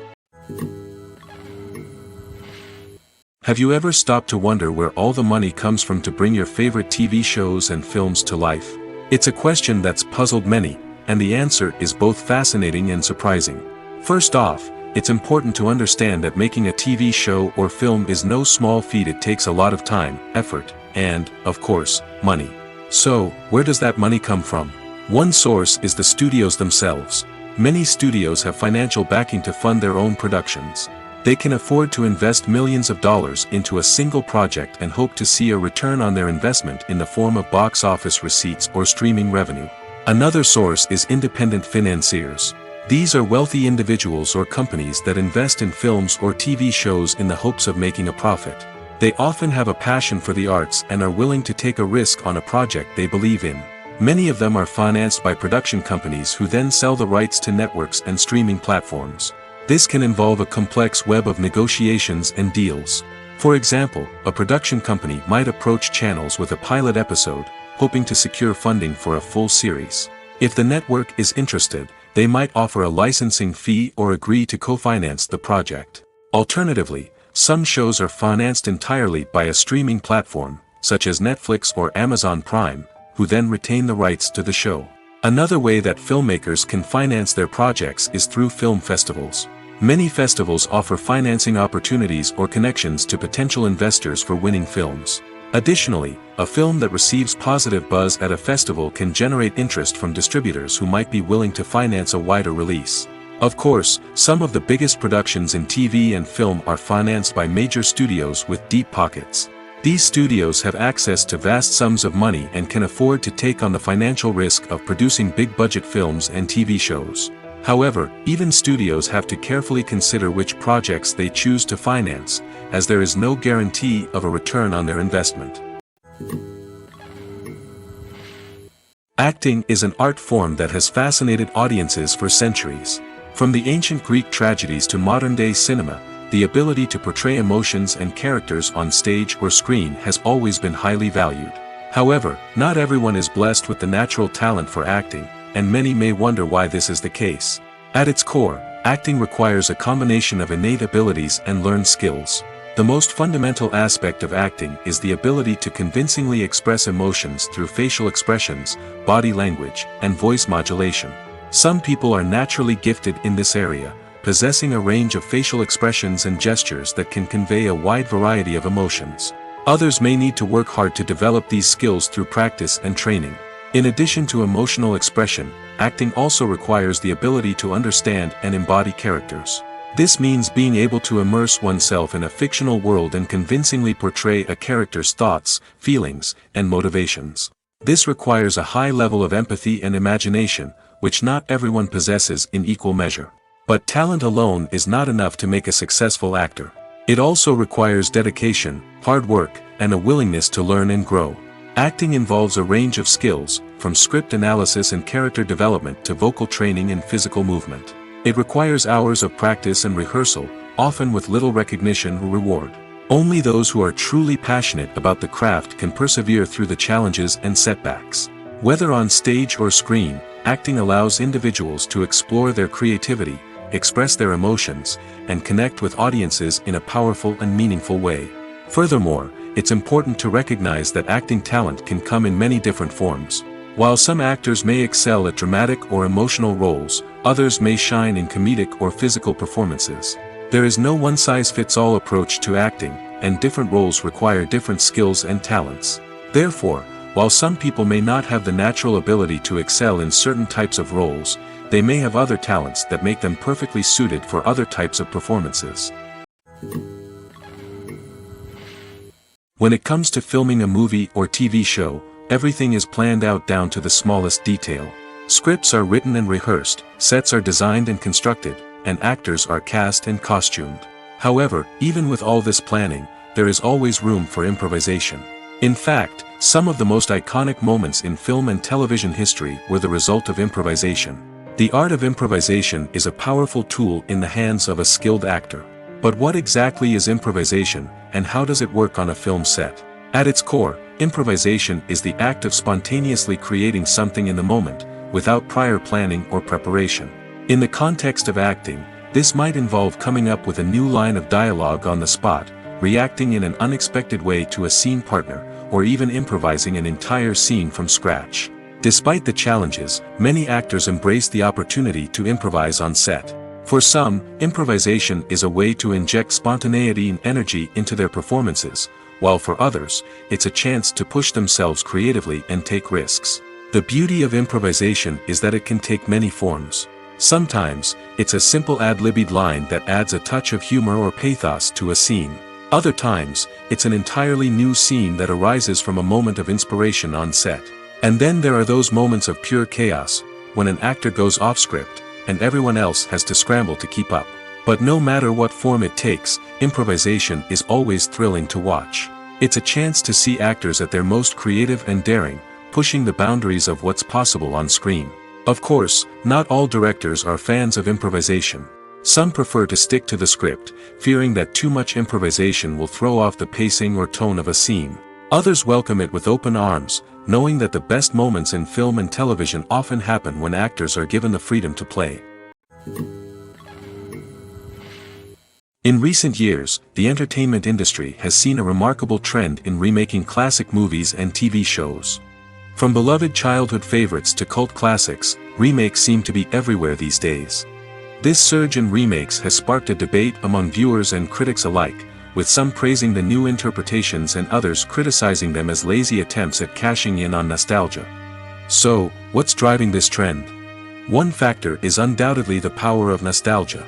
Have you ever stopped to wonder where all the money comes from to bring your favorite TV shows and films to life? It's a question that's puzzled many, and the answer is both fascinating and surprising. First off, it's important to understand that making a TV show or film is no small feat. It takes a lot of time, effort, and, of course, money. So, where does that money come from? One source is the studios themselves. Many studios have financial backing to fund their own productions. They can afford to invest millions of dollars into a single project and hope to see a return on their investment in the form of box office receipts or streaming revenue. Another source is independent financiers. These are wealthy individuals or companies that invest in films or TV shows in the hopes of making a profit. They often have a passion for the arts and are willing to take a risk on a project they believe in. Many of them are financed by production companies who then sell the rights to networks and streaming platforms. This can involve a complex web of negotiations and deals. For example, a production company might approach channels with a pilot episode, hoping to secure funding for a full series. If the network is interested, they might offer a licensing fee or agree to co-finance the project. Alternatively, some shows are financed entirely by a streaming platform, such as Netflix or Amazon Prime, who then retain the rights to the show. Another way that filmmakers can finance their projects is through film festivals. Many festivals offer financing opportunities or connections to potential investors for winning films. Additionally, a film that receives positive buzz at a festival can generate interest from distributors who might be willing to finance a wider release. Of course, some of the biggest productions in TV and film are financed by major studios with deep pockets. These studios have access to vast sums of money and can afford to take on the financial risk of producing big-budget films and TV shows. However, even studios have to carefully consider which projects they choose to finance, as there is no guarantee of a return on their investment. Acting is an art form that has fascinated audiences for centuries. From the ancient Greek tragedies to modern-day cinema, the ability to portray emotions and characters on stage or screen has always been highly valued. However, not everyone is blessed with the natural talent for acting, and many may wonder why this is the case. At its core, acting requires a combination of innate abilities and learned skills. The most fundamental aspect of acting is the ability to convincingly express emotions through facial expressions, body language, and voice modulation. Some people are naturally gifted in this area, possessing a range of facial expressions and gestures that can convey a wide variety of emotions. Others may need to work hard to develop these skills through practice and training. In addition to emotional expression, acting also requires the ability to understand and embody characters. This means being able to immerse oneself in a fictional world and convincingly portray a character's thoughts, feelings, and motivations. This requires a high level of empathy and imagination, which not everyone possesses in equal measure. But talent alone is not enough to make a successful actor. It also requires dedication, hard work, and a willingness to learn and grow. Acting involves a range of skills, from script analysis and character development to vocal training and physical movement. It requires hours of practice and rehearsal, often with little recognition or reward. Only those who are truly passionate about the craft can persevere through the challenges and setbacks. Whether on stage or screen, acting allows individuals to explore their creativity, express their emotions, and connect with audiences in a powerful and meaningful way. Furthermore, it's important to recognize that acting talent can come in many different forms. While some actors may excel at dramatic or emotional roles, others may shine in comedic or physical performances. There is no one-size-fits-all approach to acting, and different roles require different skills and talents. Therefore, while some people may not have the natural ability to excel in certain types of roles, they may have other talents that make them perfectly suited for other types of performances. When it comes to filming a movie or TV show, everything is planned out down to the smallest detail. Scripts are written and rehearsed, sets are designed and constructed, and actors are cast and costumed. However, even with all this planning, there is always room for improvisation. In fact, some of the most iconic moments in film and television history were the result of improvisation. The art of improvisation is a powerful tool in the hands of a skilled actor. But what exactly is improvisation, and how does it work on a film set? At its core, improvisation is the act of spontaneously creating something in the moment, without prior planning or preparation. In the context of acting, this might involve coming up with a new line of dialogue on the spot, reacting in an unexpected way to a scene partner, or even improvising an entire scene from scratch. Despite the challenges, many actors embrace the opportunity to improvise on set. For some, improvisation is a way to inject spontaneity and energy into their performances, while for others, it's a chance to push themselves creatively and take risks. The beauty of improvisation is that it can take many forms. Sometimes, it's a simple ad-libbed line that adds a touch of humor or pathos to a scene. Other times, it's an entirely new scene that arises from a moment of inspiration on set. And then there are those moments of pure chaos, when an actor goes off script, and everyone else has to scramble to keep up. But no matter what form it takes, improvisation is always thrilling to watch. It's a chance to see actors at their most creative and daring, pushing the boundaries of what's possible on screen. Of course, not all directors are fans of improvisation. Some prefer to stick to the script, fearing that too much improvisation will throw off the pacing or tone of a scene. Others welcome it with open arms, knowing that the best moments in film and television often happen when actors are given the freedom to play. In recent years, the entertainment industry has seen a remarkable trend in remaking classic movies and TV shows. From beloved childhood favorites to cult classics, remakes seem to be everywhere these days. This surge in remakes has sparked a debate among viewers and critics alike, with some praising the new interpretations and others criticizing them as lazy attempts at cashing in on nostalgia. So, what's driving this trend? One factor is undoubtedly the power of nostalgia.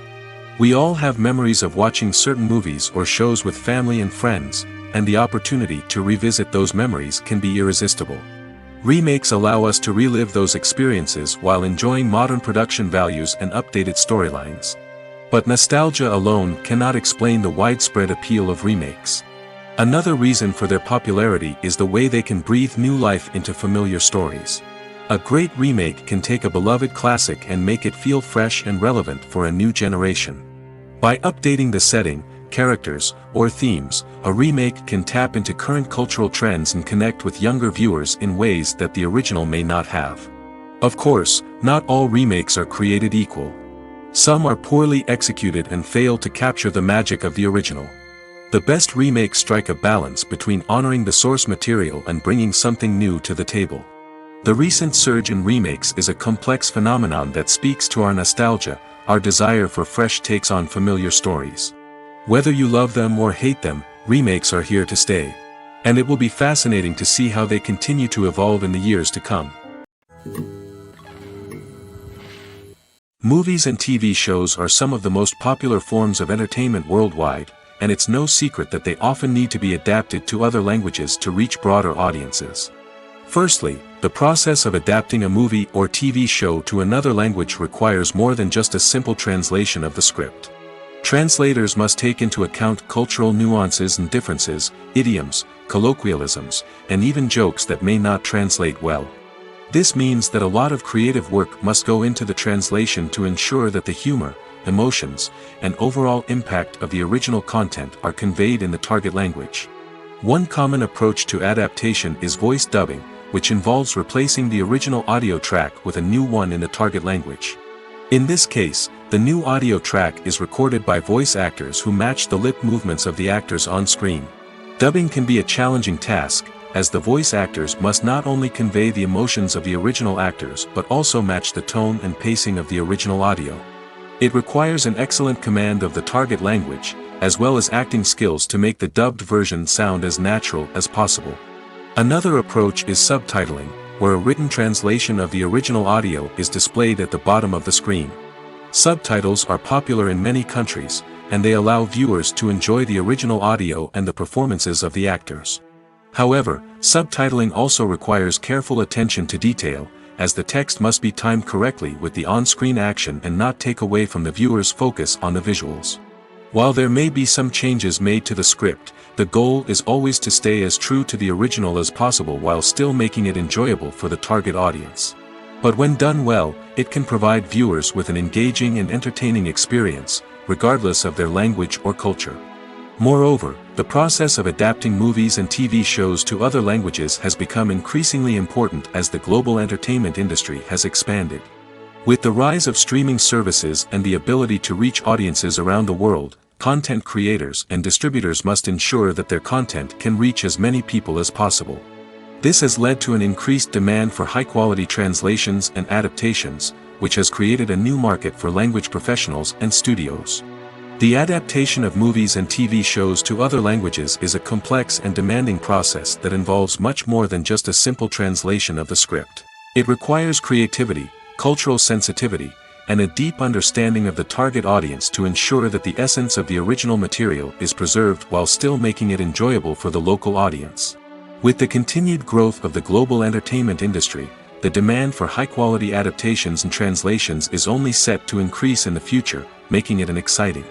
We all have memories of watching certain movies or shows with family and friends, and the opportunity to revisit those memories can be irresistible. Remakes allow us to relive those experiences while enjoying modern production values and updated storylines. But nostalgia alone cannot explain the widespread appeal of remakes. Another reason for their popularity is the way they can breathe new life into familiar stories. A great remake can take a beloved classic and make it feel fresh and relevant for a new generation. By updating the setting, characters, or themes, a remake can tap into current cultural trends and connect with younger viewers in ways that the original may not have. Of course, not all remakes are created equal. Some are poorly executed and fail to capture the magic of the original. The best remakes strike a balance between honoring the source material and bringing something new to the table. The recent surge in remakes is a complex phenomenon that speaks to our nostalgia, our desire for fresh takes on familiar stories. Whether you love them or hate them, remakes are here to stay. And it will be fascinating to see how they continue to evolve in the years to come. Movies and TV shows are some of the most popular forms of entertainment worldwide, and it's no secret that they often need to be adapted to other languages to reach broader audiences. Firstly, the process of adapting a movie or TV show to another language requires more than just a simple translation of the script. Translators must take into account cultural nuances and differences, idioms, colloquialisms, and even jokes that may not translate well. This means that a lot of creative work must go into the translation to ensure that the humor, emotions, and overall impact of the original content are conveyed in the target language. One common approach to adaptation is voice dubbing, which involves replacing the original audio track with a new one in the target language. In this case, the new audio track is recorded by voice actors who match the lip movements of the actors on screen. Dubbing can be a challenging task, as the voice actors must not only convey the emotions of the original actors but also match the tone and pacing of the original audio. It requires an excellent command of the target language, as well as acting skills to make the dubbed version sound as natural as possible. Another approach is subtitling, where a written translation of the original audio is displayed at the bottom of the screen. Subtitles are popular in many countries, and they allow viewers to enjoy the original audio and the performances of the actors. However, subtitling also requires careful attention to detail, as the text must be timed correctly with the on-screen action and not take away from the viewer's focus on the visuals. While there may be some changes made to the script, the goal is always to stay as true to the original as possible while still making it enjoyable for the target audience. But when done well, it can provide viewers with an engaging and entertaining experience, regardless of their language or culture. Moreover, the process of adapting movies and TV shows to other languages has become increasingly important as the global entertainment industry has expanded. With the rise of streaming services and the ability to reach audiences around the world, content creators and distributors must ensure that their content can reach as many people as possible. This has led to an increased demand for high-quality translations and adaptations, which has created a new market for language professionals and studios. The adaptation of movies and TV shows to other languages is a complex and demanding process that involves much more than just a simple translation of the script. It requires creativity, cultural sensitivity, and a deep understanding of the target audience to ensure that the essence of the original material is preserved while still making it enjoyable for the local audience. With the continued growth of the global entertainment industry, the demand for high-quality adaptations and translations is only set to increase in the future, making it an exciting.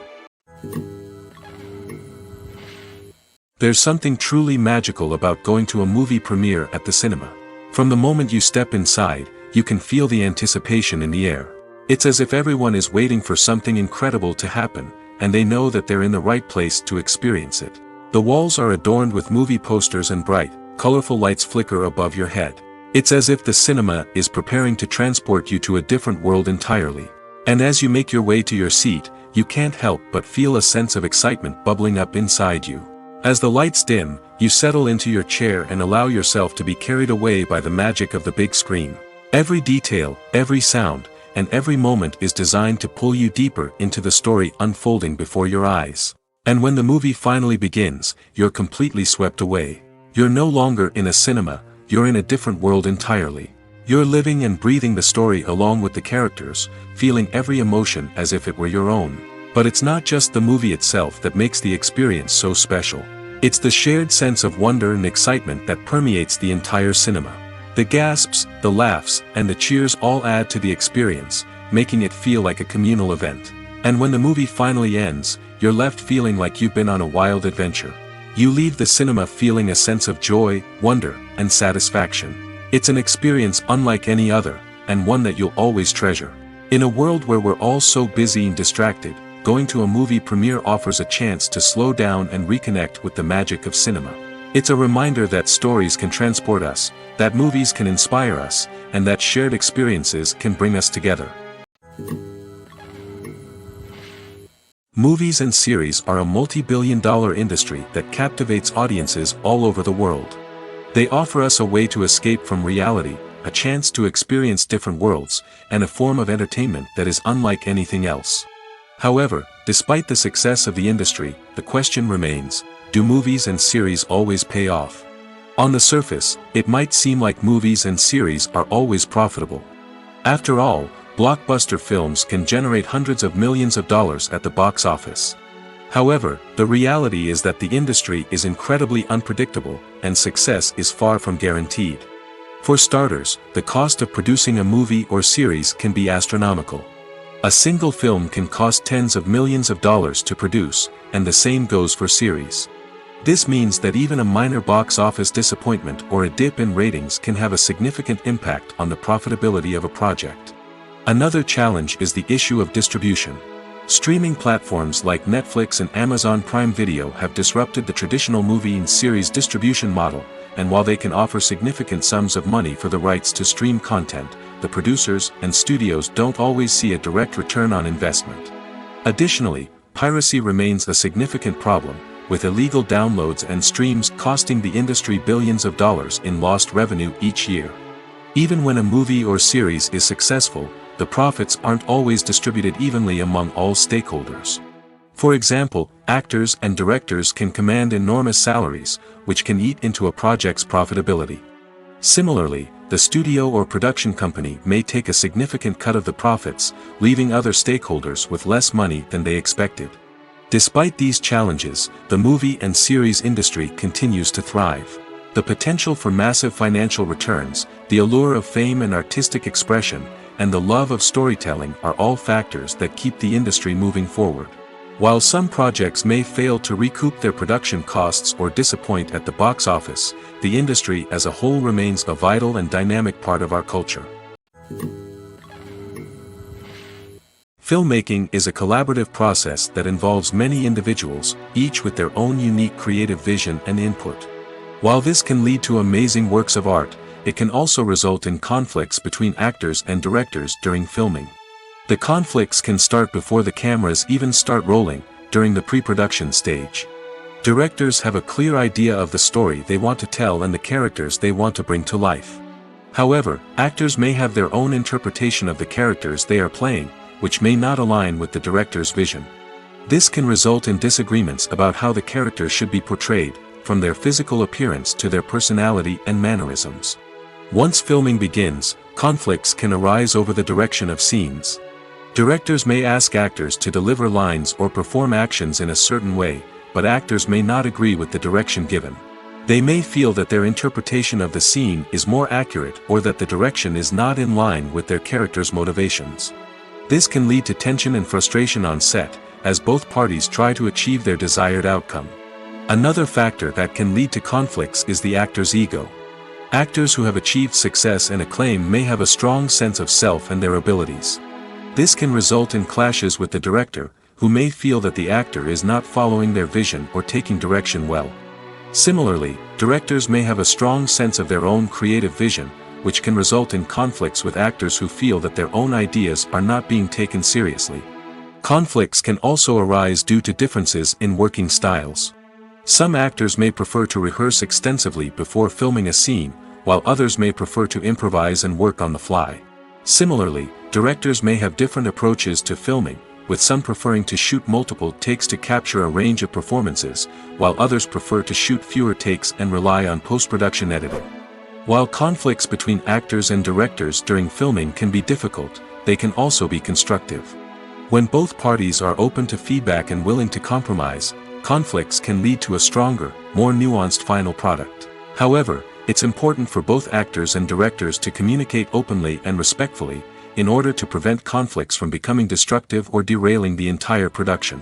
There's something truly magical about going to a movie premiere at the cinema. From the moment you step inside, you can feel the anticipation in the air. It's as if everyone is waiting for something incredible to happen, and they know that they're in the right place to experience it. The walls are adorned with movie posters and bright, colorful lights flicker above your head. It's as if the cinema is preparing to transport you to a different world entirely. And as you make your way to your seat, you can't help but feel a sense of excitement bubbling up inside you. As the lights dim, you settle into your chair and allow yourself to be carried away by the magic of the big screen. Every detail, every sound, and every moment is designed to pull you deeper into the story unfolding before your eyes. And when the movie finally begins, you're completely swept away. You're no longer in a cinema, you're in a different world entirely. You're living and breathing the story along with the characters, feeling every emotion as if it were your own. But it's not just the movie itself that makes the experience so special. It's the shared sense of wonder and excitement that permeates the entire cinema. The gasps, the laughs, and the cheers all add to the experience, making it feel like a communal event. And when the movie finally ends, you're left feeling like you've been on a wild adventure. You leave the cinema feeling a sense of joy, wonder, and satisfaction. It's an experience unlike any other, and one that you'll always treasure. In a world where we're all so busy and distracted, going to a movie premiere offers a chance to slow down and reconnect with the magic of cinema. It's a reminder that stories can transport us, that movies can inspire us, and that shared experiences can bring us together. Movies and series are a multi-billion-dollar industry that captivates audiences all over the world. They offer us a way to escape from reality, a chance to experience different worlds, and a form of entertainment that is unlike anything else. However, despite the success of the industry, the question remains, do movies and series always pay off? On the surface, it might seem like movies and series are always profitable. After all, blockbuster films can generate hundreds of millions of dollars at the box office. However, the reality is that the industry is incredibly unpredictable, and success is far from guaranteed. For starters, the cost of producing a movie or series can be astronomical. A single film can cost tens of millions of dollars to produce, and the same goes for series. This means that even a minor box office disappointment or a dip in ratings can have a significant impact on the profitability of a project. Another challenge is the issue of distribution. Streaming platforms like Netflix and Amazon Prime Video have disrupted the traditional movie and series distribution model, and while they can offer significant sums of money for the rights to stream content, the producers and studios don't always see a direct return on investment. Additionally, piracy remains a significant problem, with illegal downloads and streams costing the industry billions of dollars in lost revenue each year. Even when a movie or series is successful, the profits aren't always distributed evenly among all stakeholders. For example, actors and directors can command enormous salaries, which can eat into a project's profitability. Similarly, the studio or production company may take a significant cut of the profits, leaving other stakeholders with less money than they expected. Despite these challenges, the movie and series industry continues to thrive. The potential for massive financial returns, the allure of fame and artistic expression, and the love of storytelling are all factors that keep the industry moving forward. While some projects may fail to recoup their production costs or disappoint at the box office, the industry as a whole remains a vital and dynamic part of our culture. Filmmaking is a collaborative process that involves many individuals, each with their own unique creative vision and input. While this can lead to amazing works of art, it can also result in conflicts between actors and directors during filming. The conflicts can start before the cameras even start rolling, during the pre-production stage. Directors have a clear idea of the story they want to tell and the characters they want to bring to life. However, actors may have their own interpretation of the characters they are playing, which may not align with the director's vision. This can result in disagreements about how the characters should be portrayed, from their physical appearance to their personality and mannerisms. Once filming begins, conflicts can arise over the direction of scenes. Directors may ask actors to deliver lines or perform actions in a certain way, but actors may not agree with the direction given. They may feel that their interpretation of the scene is more accurate or that the direction is not in line with their character's motivations. This can lead to tension and frustration on set, as both parties try to achieve their desired outcome. Another factor that can lead to conflicts is the actor's ego. Actors who have achieved success and acclaim may have a strong sense of self and their abilities. This can result in clashes with the director, who may feel that the actor is not following their vision or taking direction well. Similarly, directors may have a strong sense of their own creative vision, which can result in conflicts with actors who feel that their own ideas are not being taken seriously. Conflicts can also arise due to differences in working styles. Some actors may prefer to rehearse extensively before filming a scene, while others may prefer to improvise and work on the fly. Similarly, directors may have different approaches to filming, with some preferring to shoot multiple takes to capture a range of performances, while others prefer to shoot fewer takes and rely on post-production editing. While conflicts between actors and directors during filming can be difficult, they can also be constructive. When both parties are open to feedback and willing to compromise, conflicts can lead to a stronger, more nuanced final product. However, it's important for both actors and directors to communicate openly and respectfully, in order to prevent conflicts from becoming destructive or derailing the entire production.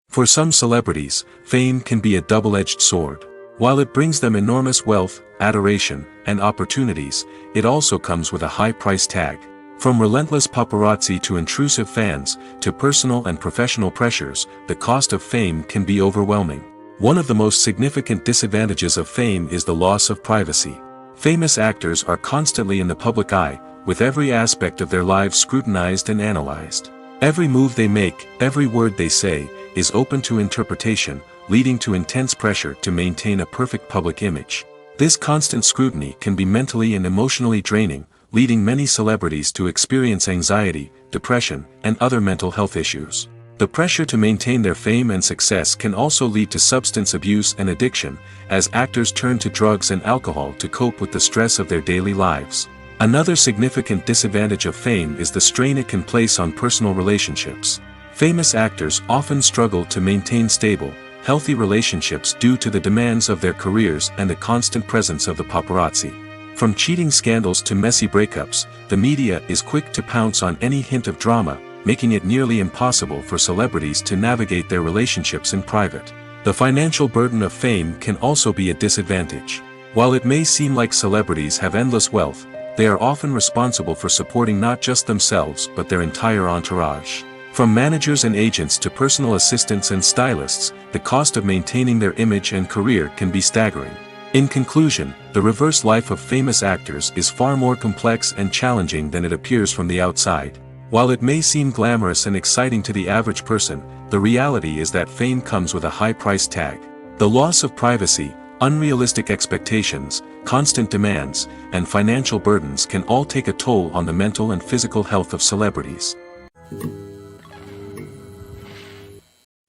For some celebrities, fame can be a double-edged sword. While it brings them enormous wealth, adoration, and opportunities, it also comes with a high price tag. From relentless paparazzi to intrusive fans, to personal and professional pressures, the cost of fame can be overwhelming. One of the most significant disadvantages of fame is the loss of privacy. Famous actors are constantly in the public eye, with every aspect of their lives scrutinized and analyzed. Every move they make, every word they say, is open to interpretation, leading to intense pressure to maintain a perfect public image. This constant scrutiny can be mentally and emotionally draining, leading many celebrities to experience anxiety, depression, and other mental health issues. The pressure to maintain their fame and success can also lead to substance abuse and addiction, as actors turn to drugs and alcohol to cope with the stress of their daily lives. Another significant disadvantage of fame is the strain it can place on personal relationships. Famous actors often struggle to maintain stable, healthy relationships due to the demands of their careers and the constant presence of the paparazzi. From cheating scandals to messy breakups, the media is quick to pounce on any hint of drama, making it nearly impossible for celebrities to navigate their relationships in private. The financial burden of fame can also be a disadvantage. While it may seem like celebrities have endless wealth, they are often responsible for supporting not just themselves but their entire entourage. From managers and agents to personal assistants and stylists, the cost of maintaining their image and career can be staggering. In conclusion, the reverse life of famous actors is far more complex and challenging than it appears from the outside. While it may seem glamorous and exciting to the average person, the reality is that fame comes with a high price tag. The loss of privacy, unrealistic expectations, constant demands, and financial burdens can all take a toll on the mental and physical health of celebrities.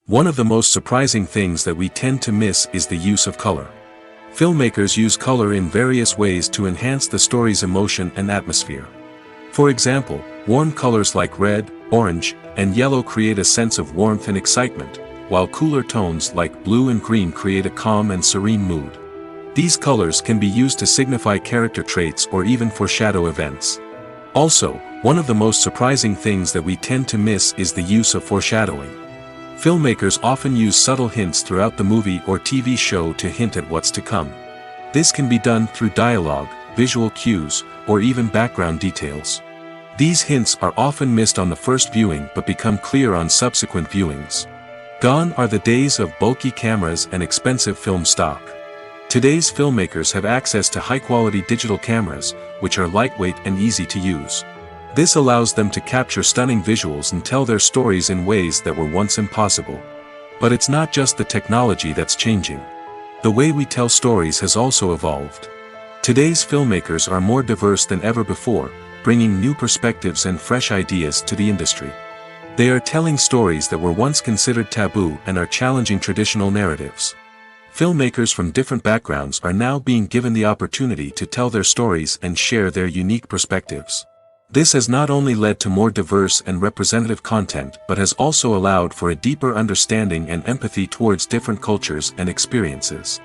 One of the most surprising things that we tend to miss is the use of color. Filmmakers use color in various ways to enhance the story's emotion and atmosphere. For example, warm colors like red, orange, and yellow create a sense of warmth and excitement, while cooler tones like blue and green create a calm and serene mood. These colors can be used to signify character traits or even foreshadow events. Also, one of the most surprising things that we tend to miss is the use of foreshadowing. Filmmakers often use subtle hints throughout the movie or TV show to hint at what's to come. This can be done through dialogue, visual cues, or even background details. These hints are often missed on the first viewing but become clear on subsequent viewings. Gone are the days of bulky cameras and expensive film stock. Today's filmmakers have access to high-quality digital cameras, which are lightweight and easy to use. This allows them to capture stunning visuals and tell their stories in ways that were once impossible. But it's not just the technology that's changing. The way we tell stories has also evolved. Today's filmmakers are more diverse than ever before, bringing new perspectives and fresh ideas to the industry. They are telling stories that were once considered taboo and are challenging traditional narratives. Filmmakers from different backgrounds are now being given the opportunity to tell their stories and share their unique perspectives. This has not only led to more diverse and representative content but has also allowed for a deeper understanding and empathy towards different cultures and experiences.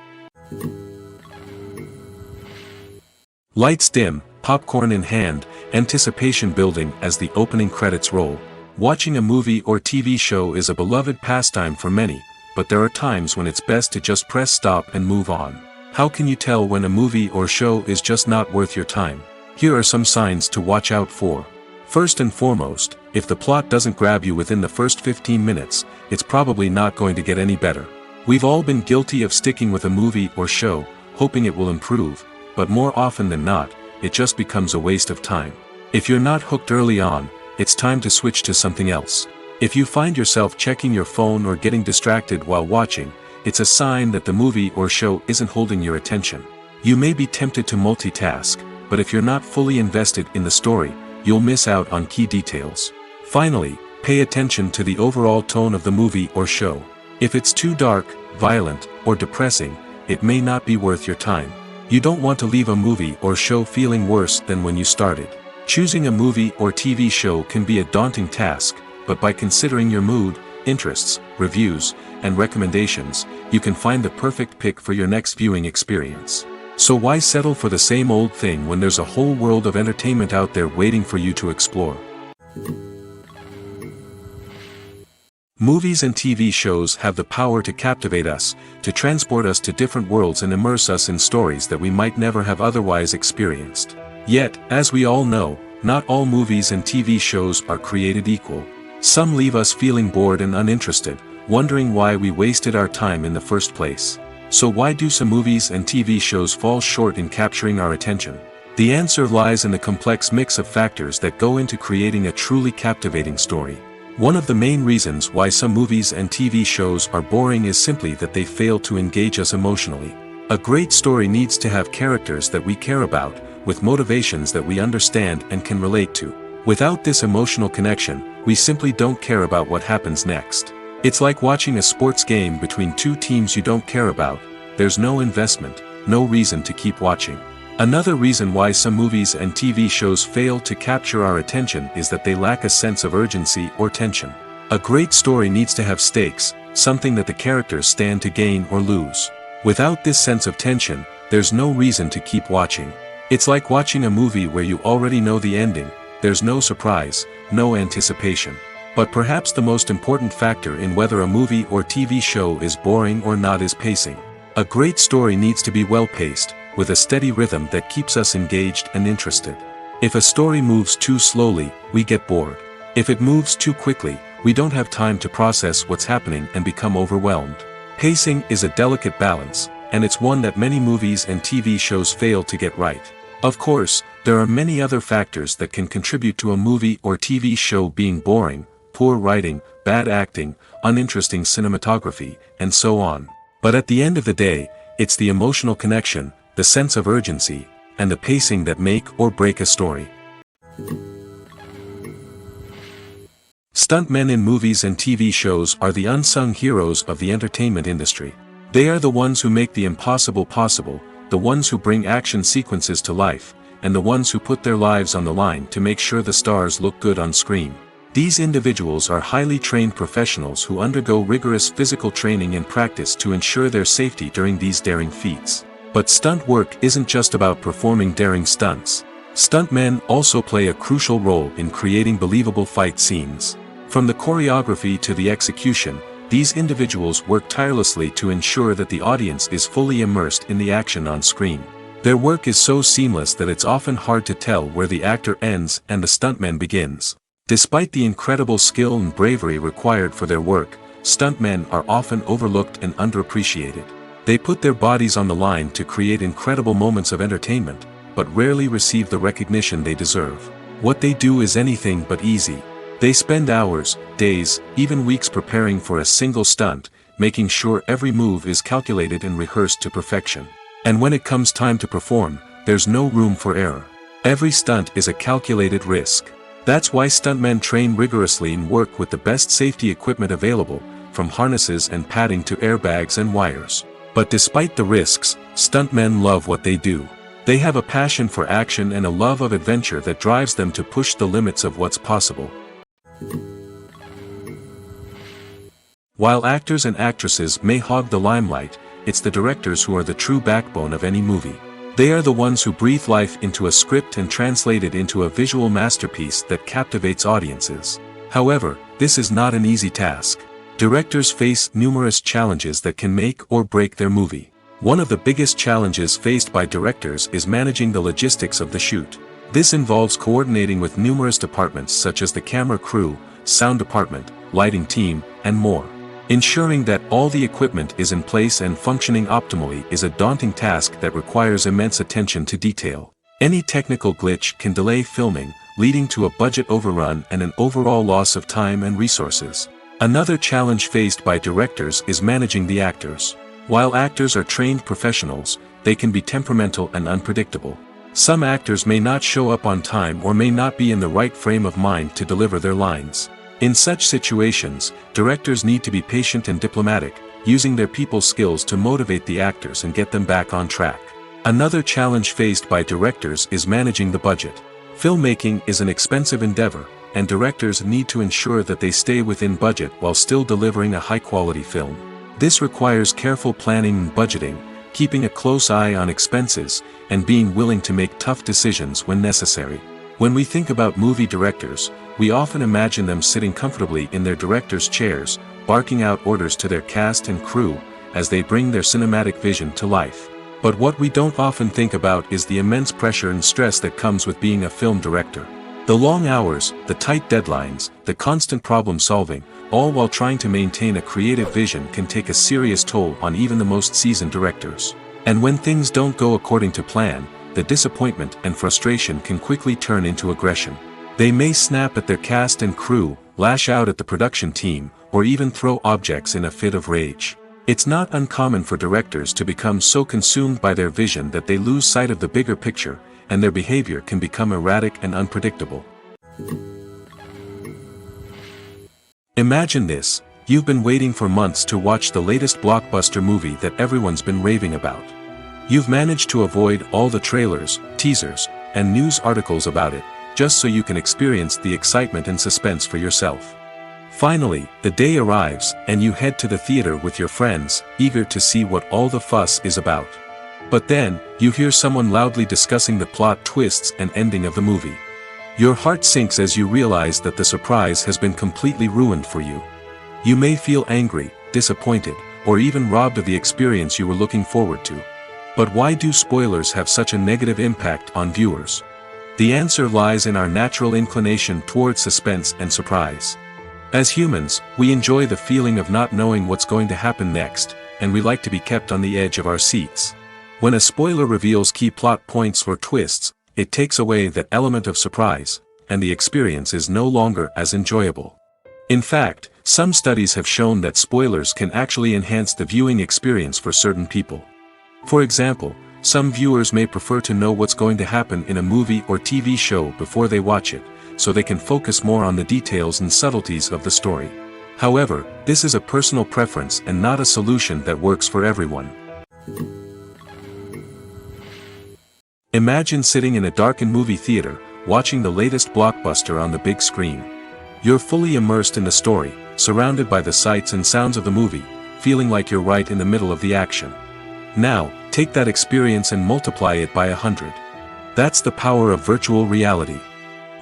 Lights dim, popcorn in hand, anticipation building as the opening credits roll. Watching a movie or TV show is a beloved pastime for many, but there are times when it's best to just press stop and move on. How can you tell when a movie or show is just not worth your time? Here are some signs to watch out for. First and foremost, if the plot doesn't grab you within the first 15 minutes, it's probably not going to get any better. We've all been guilty of sticking with a movie or show, hoping it will improve, but more often than not, it just becomes a waste of time. If you're not hooked early on, it's time to switch to something else. If you find yourself checking your phone or getting distracted while watching, it's a sign that the movie or show isn't holding your attention. You may be tempted to multitask, but if you're not fully invested in the story, you'll miss out on key details. Finally, pay attention to the overall tone of the movie or show. If it's too dark, violent, or depressing, it may not be worth your time. You don't want to leave a movie or show feeling worse than when you started. Choosing a movie or TV show can be a daunting task, but by considering your mood, interests, reviews, and recommendations, you can find the perfect pick for your next viewing experience. So why settle for the same old thing when there's a whole world of entertainment out there waiting for you to explore? Movies and TV shows have the power to captivate us, to transport us to different worlds and immerse us in stories that we might never have otherwise experienced. Yet, as we all know, not all movies and TV shows are created equal. Some leave us feeling bored and uninterested, wondering why we wasted our time in the first place. So why do some movies and TV shows fall short in capturing our attention? The answer lies in the complex mix of factors that go into creating a truly captivating story. One of the main reasons why some movies and TV shows are boring is simply that they fail to engage us emotionally. A great story needs to have characters that we care about, with motivations that we understand and can relate to. Without this emotional connection, we simply don't care about what happens next. It's like watching a sports game between two teams you don't care about. There's no investment, no reason to keep watching. Another reason why some movies and TV shows fail to capture our attention is that they lack a sense of urgency or tension. A great story needs to have stakes, something that the characters stand to gain or lose. Without this sense of tension, there's no reason to keep watching. It's like watching a movie where you already know the ending. There's no surprise, no anticipation. But perhaps the most important factor in whether a movie or TV show is boring or not is pacing. A great story needs to be well-paced, with a steady rhythm that keeps us engaged and interested. If a story moves too slowly, we get bored. If it moves too quickly, we don't have time to process what's happening and become overwhelmed. Pacing is a delicate balance, and it's one that many movies and TV shows fail to get right. Of course, there are many other factors that can contribute to a movie or TV show being boring: poor writing, bad acting, uninteresting cinematography, and so on. But at the end of the day, it's the emotional connection, the sense of urgency, and the pacing that make or break a story. Stuntmen in movies and TV shows are the unsung heroes of the entertainment industry. They are the ones who make the impossible possible, the ones who bring action sequences to life, and the ones who put their lives on the line to make sure the stars look good on screen. These individuals are highly trained professionals who undergo rigorous physical training and practice to ensure their safety during these daring feats. But stunt work isn't just about performing daring stunts. Stuntmen also play a crucial role in creating believable fight scenes. From the choreography to the execution, these individuals work tirelessly to ensure that the audience is fully immersed in the action on screen. Their work is so seamless that it's often hard to tell where the actor ends and the stuntman begins. Despite the incredible skill and bravery required for their work, stuntmen are often overlooked and underappreciated. They put their bodies on the line to create incredible moments of entertainment, but rarely receive the recognition they deserve. What they do is anything but easy. They spend hours, days, even weeks preparing for a single stunt, making sure every move is calculated and rehearsed to perfection. And when it comes time to perform, there's no room for error. Every stunt is a calculated risk. That's why stuntmen train rigorously and work with the best safety equipment available, from harnesses and padding to airbags and wires. But despite the risks, stuntmen love what they do. They have a passion for action and a love of adventure that drives them to push the limits of what's possible. While actors and actresses may hog the limelight, it's the directors who are the true backbone of any movie. They are the ones who breathe life into a script and translate it into a visual masterpiece that captivates audiences. However, this is not an easy task. Directors face numerous challenges that can make or break their movie. One of the biggest challenges faced by directors is managing the logistics of the shoot. This involves coordinating with numerous departments such as the camera crew, sound department, lighting team, and more. Ensuring that all the equipment is in place and functioning optimally is a daunting task that requires immense attention to detail. Any technical glitch can delay filming, leading to a budget overrun and an overall loss of time and resources. Another challenge faced by directors is managing the actors. While actors are trained professionals, they can be temperamental and unpredictable. Some actors may not show up on time or may not be in the right frame of mind to deliver their lines. In such situations, directors need to be patient and diplomatic, using their people skills to motivate the actors and get them back on track. Another challenge faced by directors is managing the budget. Filmmaking is an expensive endeavor, and directors need to ensure that they stay within budget while still delivering a high-quality film. This requires careful planning and budgeting, keeping a close eye on expenses, and being willing to make tough decisions when necessary. When we think about movie directors, we often imagine them sitting comfortably in their director's chairs, barking out orders to their cast and crew, as they bring their cinematic vision to life. But what we don't often think about is the immense pressure and stress that comes with being a film director. The long hours, the tight deadlines, the constant problem solving, all while trying to maintain a creative vision can take a serious toll on even the most seasoned directors. And when things don't go according to plan, the disappointment and frustration can quickly turn into aggression. They may snap at their cast and crew, lash out at the production team, or even throw objects in a fit of rage. It's not uncommon for directors to become so consumed by their vision that they lose sight of the bigger picture, and their behavior can become erratic and unpredictable. Imagine this: you've been waiting for months to watch the latest blockbuster movie that everyone's been raving about. You've managed to avoid all the trailers, teasers, and news articles about it, just so you can experience the excitement and suspense for yourself. Finally, the day arrives, and you head to the theater with your friends, eager to see what all the fuss is about. But then, you hear someone loudly discussing the plot twists and ending of the movie. Your heart sinks as you realize that the surprise has been completely ruined for you. You may feel angry, disappointed, or even robbed of the experience you were looking forward to. But why do spoilers have such a negative impact on viewers? The answer lies in our natural inclination toward suspense and surprise. As humans, we enjoy the feeling of not knowing what's going to happen next, and we like to be kept on the edge of our seats. When a spoiler reveals key plot points or twists, it takes away that element of surprise, and the experience is no longer as enjoyable. In fact, some studies have shown that spoilers can actually enhance the viewing experience for certain people. For example, some viewers may prefer to know what's going to happen in a movie or TV show before they watch it, so they can focus more on the details and subtleties of the story. However, this is a personal preference and not a solution that works for everyone. Imagine sitting in a darkened movie theater, watching the latest blockbuster on the big screen. You're fully immersed in the story, surrounded by the sights and sounds of the movie, feeling like you're right in the middle of the action. Now, take that experience and multiply it by 100. That's the power of virtual reality.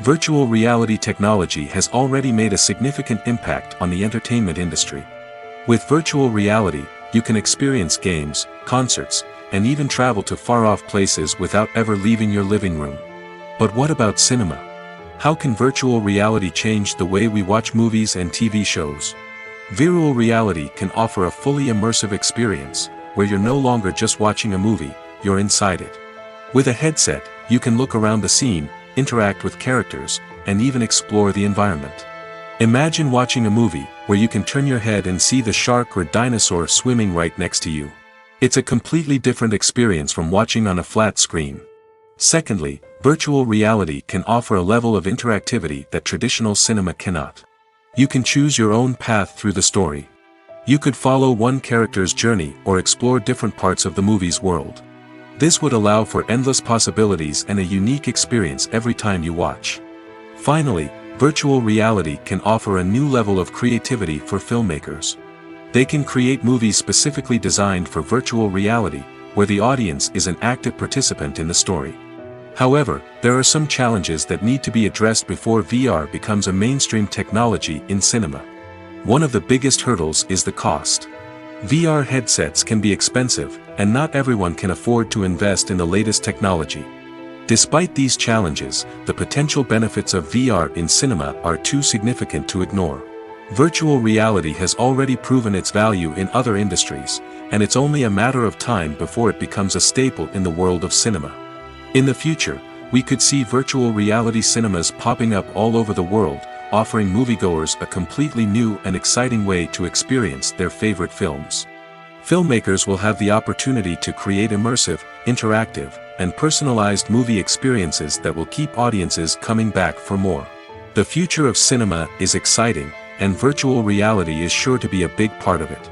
Virtual reality technology has already made a significant impact on the entertainment industry. With virtual reality, you can experience games, concerts, and even travel to far-off places without ever leaving your living room. But what about cinema? How can virtual reality change the way we watch movies and TV shows? Virtual reality can offer a fully immersive experience, where you're no longer just watching a movie, you're inside it. With a headset, you can look around the scene, interact with characters, and even explore the environment. Imagine watching a movie where you can turn your head and see the shark or dinosaur swimming right next to you. It's a completely different experience from watching on a flat screen. Secondly, virtual reality can offer a level of interactivity that traditional cinema cannot. You can choose your own path through the story. You could follow one character's journey or explore different parts of the movie's world. This would allow for endless possibilities and a unique experience every time you watch. Finally, virtual reality can offer a new level of creativity for filmmakers. They can create movies specifically designed for virtual reality, where the audience is an active participant in the story. However, there are some challenges that need to be addressed before VR becomes a mainstream technology in cinema. One of the biggest hurdles is the cost. VR headsets can be expensive, and not everyone can afford to invest in the latest technology. Despite these challenges, the potential benefits of VR in cinema are too significant to ignore. Virtual reality has already proven its value in other industries, and it's only a matter of time before it becomes a staple in the world of cinema. In the future, we could see virtual reality cinemas popping up all over the world, offering moviegoers a completely new and exciting way to experience their favorite films. Filmmakers will have the opportunity to create immersive, interactive, and personalized movie experiences that will keep audiences coming back for more. The future of cinema is exciting, and virtual reality is sure to be a big part of it.